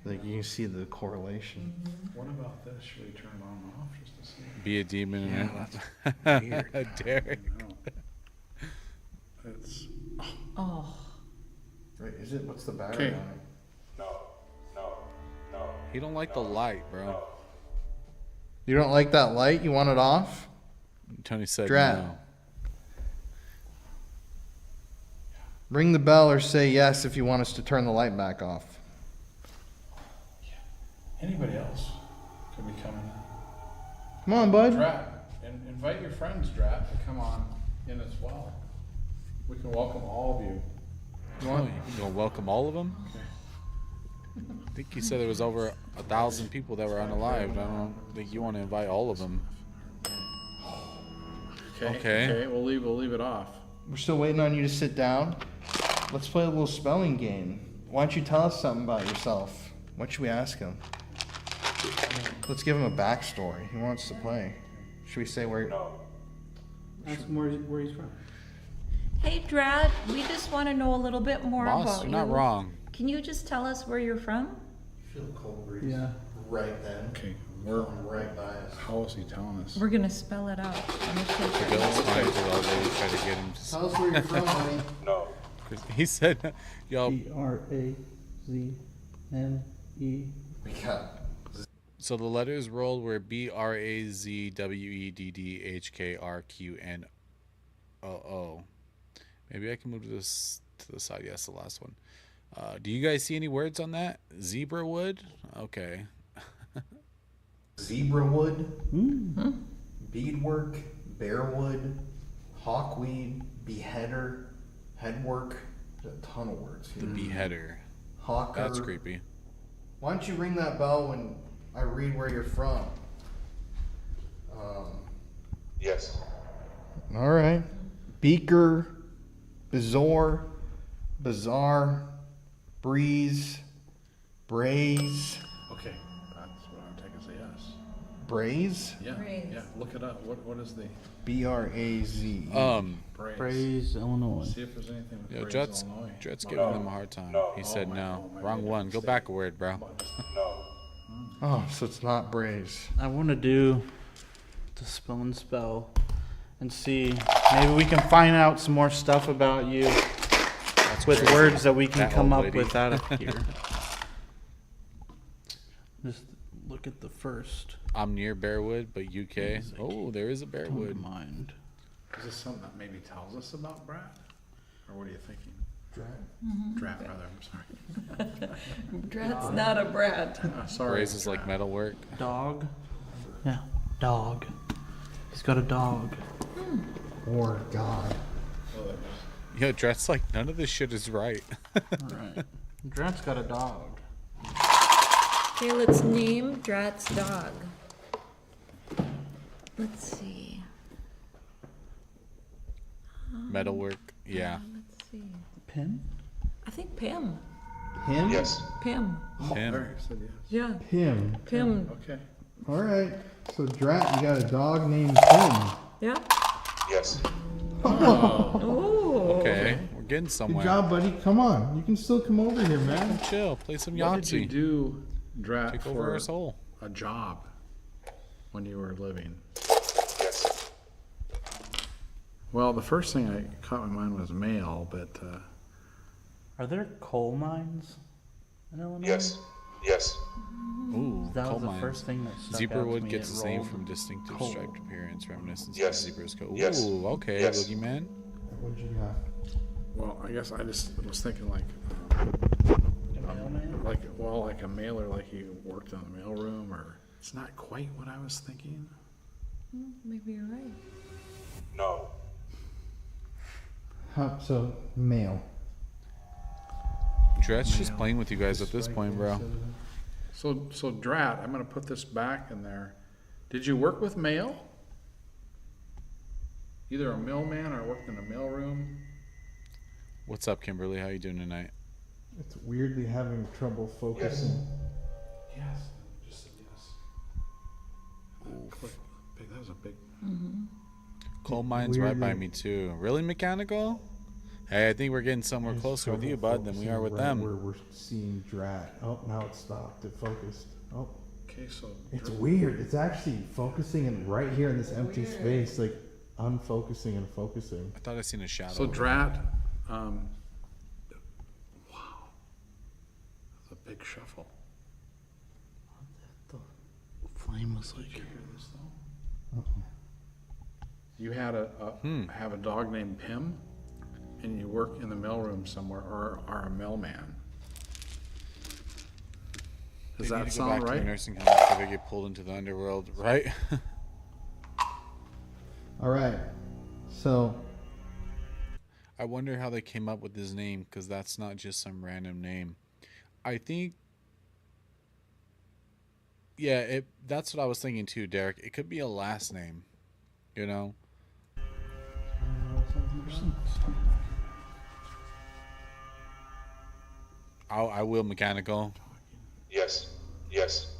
Speaker 7: Like, you can see the correlation.
Speaker 13: What about this? Should we turn it on and off just to see?
Speaker 6: Be a demon.
Speaker 7: Yeah, that's weird.
Speaker 6: Derek.
Speaker 13: No. It's
Speaker 12: Oh.
Speaker 7: Wait, is it? What's the battery
Speaker 13: Okay.
Speaker 7: on it?
Speaker 6: He don't like the light, bro.
Speaker 7: You don't like that light? You want it off?
Speaker 6: Tony said
Speaker 7: Drat.
Speaker 6: no.
Speaker 7: Ring the bell or say yes if you want us to turn the light back off.
Speaker 13: anybody else could be coming.
Speaker 7: Come on, bud.
Speaker 13: Drat, and invite your friends, Drat, to come on in as well. We can welcome all of you.
Speaker 6: You gonna welcome all of them? I think you said there was over 1,000 people that were unalived. I don't think you want to invite all of them.
Speaker 13: Okay. We'll leave it off.
Speaker 7: We're still waiting on you to sit down. Let's play a little spelling game. Why don't you tell us something about yourself? What should we ask him? Let's give him a backstory. He wants to play. Should we say where?
Speaker 14: No. Ask him where he's from.
Speaker 12: Hey, Drat, we just want to know a little bit more
Speaker 6: Boss,
Speaker 12: about
Speaker 6: you're
Speaker 12: you.
Speaker 6: not wrong.
Speaker 12: Can you just tell us where you're from?
Speaker 7: Feel the cold breeze.
Speaker 14: Yeah.
Speaker 7: Right then.
Speaker 13: Okay.
Speaker 7: Right by us.
Speaker 13: How is he telling us?
Speaker 12: We're gonna spell it out. On the
Speaker 6: The
Speaker 12: paper.
Speaker 6: girl's trying to already try to get him to
Speaker 7: Tell us where you're from, honey.
Speaker 3: No.
Speaker 6: He said, y'all.
Speaker 14: BRAZNE.
Speaker 7: We got.
Speaker 6: So the letters rolled were BRAZWEDDHKRQNOO. Maybe I can move this to the side. Yes, the last one. Do you guys see any words on that? Zebra wood? Okay.
Speaker 7: Zebra wood, beadwork, bearwood, hawkweed, beheader, headwork. There's a ton of words
Speaker 6: The
Speaker 7: here.
Speaker 6: beheader.
Speaker 7: Hawker.
Speaker 6: That's creepy.
Speaker 7: Why don't you ring that bell when I read where you're from?
Speaker 3: Yes.
Speaker 7: All right. Beaker, Bizarre, Bizarre, Breeze, Braze.
Speaker 13: Okay, that's what I'm taking as a yes.
Speaker 7: Braze?
Speaker 13: Yeah,
Speaker 12: Braze.
Speaker 13: yeah. Look it up. What is the
Speaker 7: B-R-A-Z.
Speaker 13: Braze?
Speaker 14: Braze, Illinois.
Speaker 13: See if there's anything with
Speaker 6: Yo,
Speaker 13: Braze,
Speaker 6: Drat's
Speaker 13: Illinois.
Speaker 6: giving them a hard time. He said no. Wrong one. Go back a word, bro.
Speaker 3: No.
Speaker 7: Oh, so it's not Braze.
Speaker 11: I want to do the spell and spell and see maybe we can find out some more stuff about you with
Speaker 6: crazy.
Speaker 11: words that we can
Speaker 6: That
Speaker 11: come
Speaker 6: old
Speaker 11: up
Speaker 6: lady.
Speaker 11: with out of here. Just look at the first.
Speaker 6: I'm near Bearwood, but UK. Oh, there is a Bearwood.
Speaker 11: Mind.
Speaker 13: Is this something that maybe tells us about Drat? Or what are you thinking?
Speaker 14: Drat.
Speaker 13: Drat, rather. I'm sorry.
Speaker 12: Drat's not a brat.
Speaker 13: Sorry.
Speaker 6: Braze is like metalwork.
Speaker 11: Dog. Yeah, dog. He's got a dog.
Speaker 7: Or God.
Speaker 6: Yo, Drat's like, none of this shit is right.
Speaker 11: Alright. Drat's got a dog.
Speaker 12: Okay, let's name Drat's dog. Let's see.
Speaker 6: Metalwork. Yeah.
Speaker 12: Let's see.
Speaker 11: Pim?
Speaker 12: I think Pim.
Speaker 7: Him?
Speaker 3: Yes.
Speaker 12: Pim.
Speaker 6: Him.
Speaker 13: There, you said yes.
Speaker 12: Yeah.
Speaker 7: Him.
Speaker 12: Pim.
Speaker 13: Okay.
Speaker 7: All right. So, Drat, you got a dog named Him.
Speaker 12: Yeah.
Speaker 3: Yes.
Speaker 12: Oh.
Speaker 6: Okay. We're getting
Speaker 7: Good
Speaker 6: somewhere.
Speaker 7: job, buddy. Come on. You can still come over here, man.
Speaker 6: Chill. Play some
Speaker 13: What did you
Speaker 6: Yahtzee.
Speaker 13: do, Drat,
Speaker 6: Take over
Speaker 13: for
Speaker 6: our soul.
Speaker 13: a job when you were living?
Speaker 3: Yes.
Speaker 13: Well, the first thing I caught my mind was mail, but
Speaker 11: Are there coal mines in Illinois?
Speaker 3: Yes. Yes.
Speaker 6: Ooh,
Speaker 11: That
Speaker 6: coal
Speaker 11: was the
Speaker 6: mines.
Speaker 11: first thing that stuck
Speaker 6: Zebra
Speaker 11: out to
Speaker 6: wood
Speaker 11: me.
Speaker 6: gets
Speaker 11: It
Speaker 6: its name
Speaker 11: rolled
Speaker 6: from distinctive
Speaker 11: coal.
Speaker 6: striped appearance, reminiscent
Speaker 3: Yes.
Speaker 6: of zebra's coat.
Speaker 3: Yes.
Speaker 6: Ooh, okay,
Speaker 3: Yes.
Speaker 6: boogeyman.
Speaker 7: What'd you got?
Speaker 13: well, I guess I just was thinking like like a mailer, like you worked in the mailroom, or it's not quite what I was thinking.
Speaker 12: Maybe you're right.
Speaker 3: No.
Speaker 7: So, mail.
Speaker 6: Drat's just playing with you guys at this point, bro.
Speaker 13: So Drat, I'm gonna put this back in there. Did you work with mail? Either a mailman or worked in a mailroom?
Speaker 6: What's up, Kimberly? How you doing tonight?
Speaker 7: It's weirdly having trouble focusing.
Speaker 13: Yes. Just said yes. Click. Big. That was a big.
Speaker 6: Coal mine's right by
Speaker 7: Weirdly-
Speaker 6: me too. Really mechanical? Hey, I think we're getting somewhere
Speaker 7: There's
Speaker 6: closer with
Speaker 7: trouble
Speaker 6: you, bud, than we are with
Speaker 7: focusing right
Speaker 6: them.
Speaker 7: Where we're seeing Drat. Oh, now it stopped. It focused. Oh,
Speaker 13: Okay, so
Speaker 7: it's weird. It's actually focusing in right here in this empty space, like unfocusing and focusing.
Speaker 6: I thought I seen a shadow.
Speaker 13: So Drat, wow, that's a big shuffle.
Speaker 11: The flame was like.
Speaker 13: Did you hear this though? You had have a dog named Pim, and you work in the mailroom somewhere, or are a mailman. Does
Speaker 6: They need
Speaker 13: that
Speaker 6: to go back
Speaker 13: sound
Speaker 6: to the
Speaker 13: right?
Speaker 6: nursing home before they get pulled into the underworld, right?
Speaker 7: All right. So
Speaker 6: I wonder how they came up with his name, because that's not just some random name. I think, yeah, that's what I was thinking too, Derek. It could be a last name, you know? I will mechanical.
Speaker 3: Yes. Yes.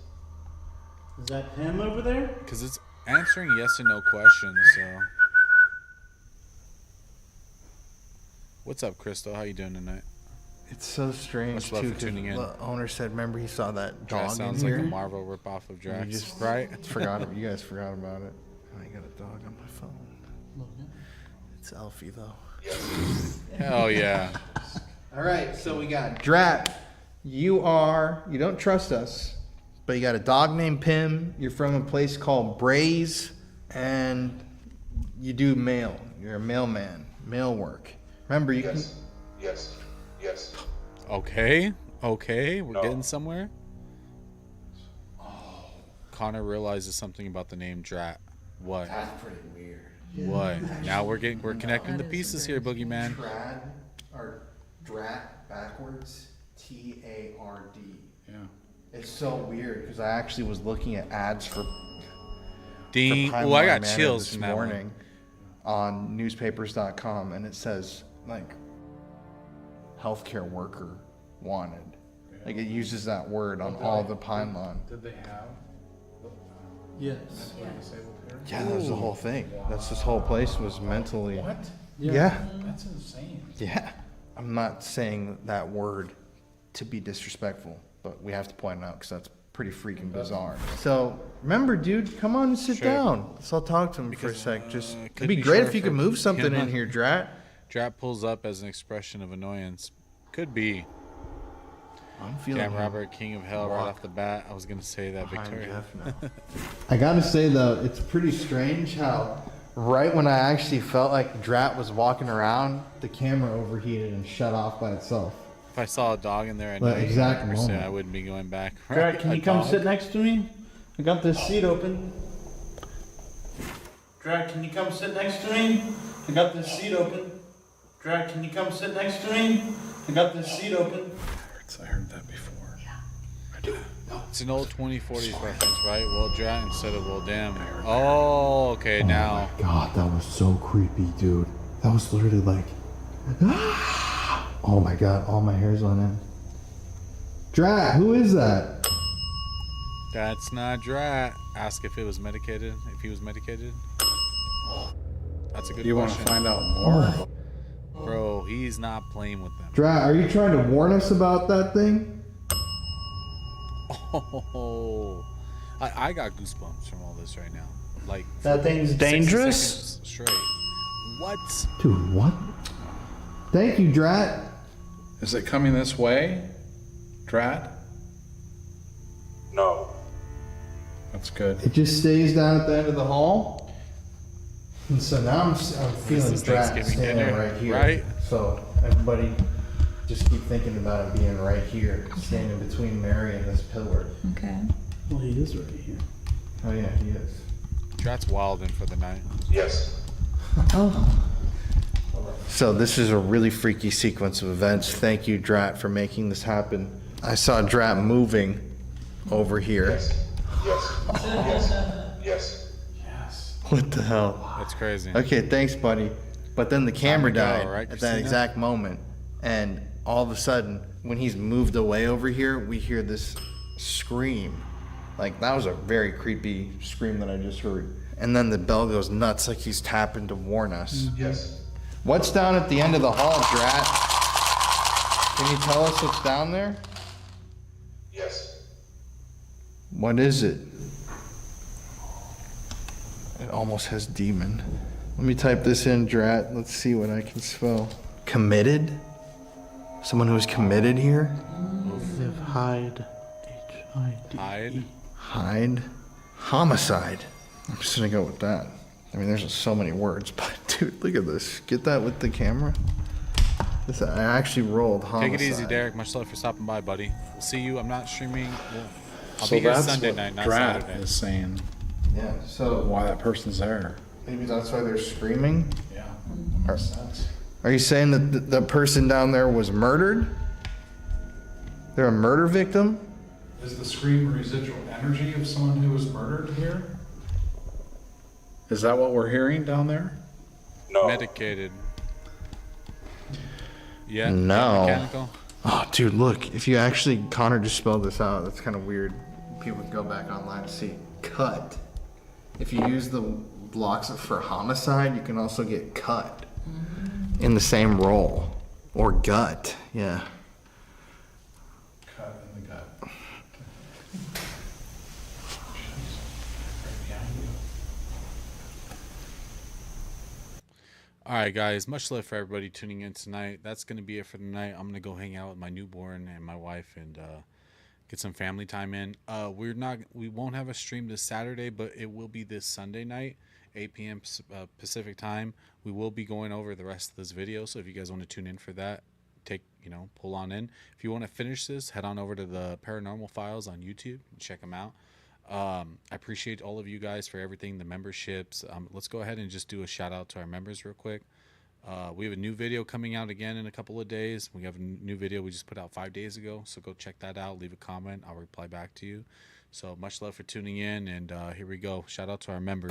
Speaker 11: Is that him over there?
Speaker 6: Because it's answering yes and no questions, so. What's up, Crystal? How you doing tonight?
Speaker 7: it's so strange
Speaker 6: Much love
Speaker 7: too.
Speaker 6: for
Speaker 7: 'Cause
Speaker 6: tuning in.
Speaker 7: the owner said, "Remember, he saw that
Speaker 6: Drax
Speaker 7: dog in
Speaker 6: sounds
Speaker 7: here."
Speaker 6: like a Marvel ripoff of Drax,
Speaker 7: You just
Speaker 6: right?
Speaker 7: forgot. You guys forgot about it. I got a dog on my phone. It's Alfie though.
Speaker 6: Hell yeah.
Speaker 7: All right, so we got Drat. You don't trust us, but you got a dog named Pim. You're from a place called Braze, and you do mail. You're a mailman, mail work. Remember, you can.
Speaker 3: Yes. Yes.
Speaker 6: Okay, we're getting somewhere. Connor realizes something about the name Drat. What?
Speaker 7: That's pretty weird.
Speaker 6: What? Now we're connecting the pieces here, Boogeyman.
Speaker 7: Drat backwards, T-A-R-D.
Speaker 13: Yeah.
Speaker 7: It's so weird because I actually was looking at ads for.
Speaker 6: Ding!
Speaker 7: For
Speaker 6: Oh, I got
Speaker 7: Manor
Speaker 6: chills
Speaker 7: this
Speaker 6: from that
Speaker 7: morning on newspapers.com, and it says like healthcare worker wanted. Like it uses that word on all the Pine Lawn.
Speaker 13: Did they have?
Speaker 11: Yes.
Speaker 7: Yeah, that was the whole thing. That's this whole place was mentally.
Speaker 13: What?
Speaker 7: Yeah.
Speaker 13: That's insane.
Speaker 7: Yeah. I'm not saying that word to be disrespectful, but we have to point it out because that's pretty freaking bizarre. So remember, dude, come on and sit down. Let's all talk to him for a sec. Just it'd be great if you could move something in here, Drat.
Speaker 6: Drat pulls up as an expression of annoyance. Could be.
Speaker 7: I'm feeling.
Speaker 6: Damn, Robert, King of Hell, right off the bat. I was gonna say that, Victoria.
Speaker 7: I gotta say though, it's pretty strange how right when I actually felt like Drat was walking around, the camera overheated and shut off by itself.
Speaker 6: If I saw a dog in there, I know
Speaker 7: That exact
Speaker 6: 100%
Speaker 7: moment.
Speaker 6: I wouldn't be going back.
Speaker 11: Drat, can you come sit next to me? I got this seat open. Drat, can you come sit next to me? I got this seat open. Drat, can you come sit next to me? I got this seat open.
Speaker 13: I heard that before.
Speaker 6: It's an old 2040s reference, right? Well, Drat instead of well, damn. Oh, okay, now.
Speaker 14: God, that was so creepy, dude. That was literally like, oh my God, all my hair's on end. Drat, who is that?
Speaker 6: That's not Drat. Ask if it was medicated. If he was medicated. That's a good
Speaker 13: You want
Speaker 6: question.
Speaker 13: to find out more?
Speaker 6: Bro, he's not playing with them.
Speaker 14: Drat, are you trying to warn us about that thing?
Speaker 6: Oh, I got goosebumps from all this right now. Like
Speaker 11: That thing's
Speaker 6: 60
Speaker 11: dangerous?
Speaker 6: seconds straight. What?
Speaker 14: Dude, what? Thank you, Drat.
Speaker 13: Is it coming this way? Drat?
Speaker 3: No.
Speaker 13: That's good.
Speaker 14: It just stays down at the end of the hall. And so now I'm feeling
Speaker 6: is
Speaker 14: Drat
Speaker 6: Thanksgiving
Speaker 14: standing
Speaker 6: dinner,
Speaker 14: right here.
Speaker 6: right?
Speaker 14: So everybody just keep thinking about it being right here, standing between Mary and this pillar.
Speaker 12: Okay.
Speaker 11: Well, he is right here.
Speaker 14: Oh yeah, he is.
Speaker 6: Drat's wilding for the night.
Speaker 3: Yes.
Speaker 7: So this is a really freaky sequence of events. Thank you, Drat, for making this happen. I saw Drat moving over here.
Speaker 3: Yes. Yes. Yes.
Speaker 13: Yes.
Speaker 7: What the hell?
Speaker 6: That's crazy.
Speaker 7: Okay, thanks, buddy. But then the camera
Speaker 6: to go,
Speaker 7: died
Speaker 6: right,
Speaker 7: at that
Speaker 6: Christina?
Speaker 7: exact moment. And all of a sudden, when he's moved away over here, we hear this scream. Like, that was a very creepy scream that I just heard. And then the bell goes nuts like he's tapping to warn us.
Speaker 3: Yes.
Speaker 7: What's down at the end of the hall, Drat? Can you tell us what's down there?
Speaker 3: Yes.
Speaker 7: What is it? It almost has demon. Let me type this in, Drat. Let's see what I can spell. Committed? Someone who's committed here?
Speaker 11: Live hide. H-I-D.
Speaker 6: Hide.
Speaker 7: Hide? Homicide. I'm just gonna go with that. I mean, there's just so many words, but dude, look at this. Get that with the camera? This, I actually rolled homicide.
Speaker 6: Take it easy, Derek. Much love for stopping by, buddy. We'll see you. I'm not streaming. I'll
Speaker 13: So
Speaker 6: be here
Speaker 13: that's
Speaker 6: Sunday
Speaker 13: what
Speaker 6: night, not
Speaker 13: Drat
Speaker 6: Saturday.
Speaker 13: is saying.
Speaker 7: Yeah, so
Speaker 13: Why that person's there.
Speaker 14: Maybe that's why they're screaming?
Speaker 13: Yeah,
Speaker 14: Are,
Speaker 13: makes sense.
Speaker 14: are you saying that the person down there was murdered? They're a murder victim?
Speaker 13: Is the scream residual energy of someone who was murdered here? Is that what we're hearing down there?
Speaker 6: No. Medicated. Yeah.
Speaker 14: No.
Speaker 6: Mechanical.
Speaker 14: Oh, dude, look. If you actually, Connor just spelled this out. That's kind of weird. People can go back online and see. Cut. If you use the blocks for homicide, you can also get cut in the same role. Or gut. Yeah.
Speaker 13: Cut in the gut.
Speaker 6: All right, guys. Much love for everybody tuning in tonight. That's going to be it for the night. I'm going to go hang out with my newborn and my wife and get some family time in. We won't have a stream this Saturday, but it will be this Sunday night, 8 p.m. Pacific time. We will be going over the rest of this video. So if you guys want to tune in for that, pull on in. If you want to finish this, head on over to the Paranormal Files on YouTube and check them out. I appreciate all of you guys for everything, the memberships. Let's go ahead and just do a shout out to our members real quick. We have a new video coming out again in a couple of days. We have a new video we just put out 5 days ago, so go check that out. Leave a comment. I'll reply back to you. So much love for tuning in, and here we go. Shout out to our members.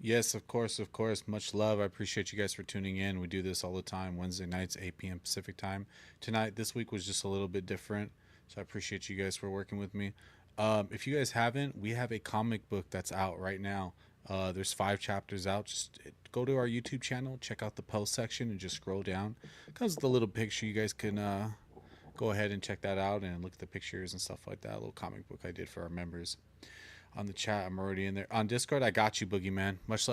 Speaker 6: Yes, of course. Much love. I appreciate you guys for tuning in. We do this all the time, Wednesday nights, 8 p.m. Pacific time. This week was just a little bit different, so I appreciate you guys for working with me. If you guys haven't, we have a comic book that's out right now. There's 5 chapters out. Just go to our YouTube channel, check out the post section, and just scroll down. It comes with a little picture. You guys can go ahead and check that out and look at the pictures and stuff like that. A little comic book I did for our members. On the chat, I'm already in there. On Discord, I got you, Boogeyman. Much love.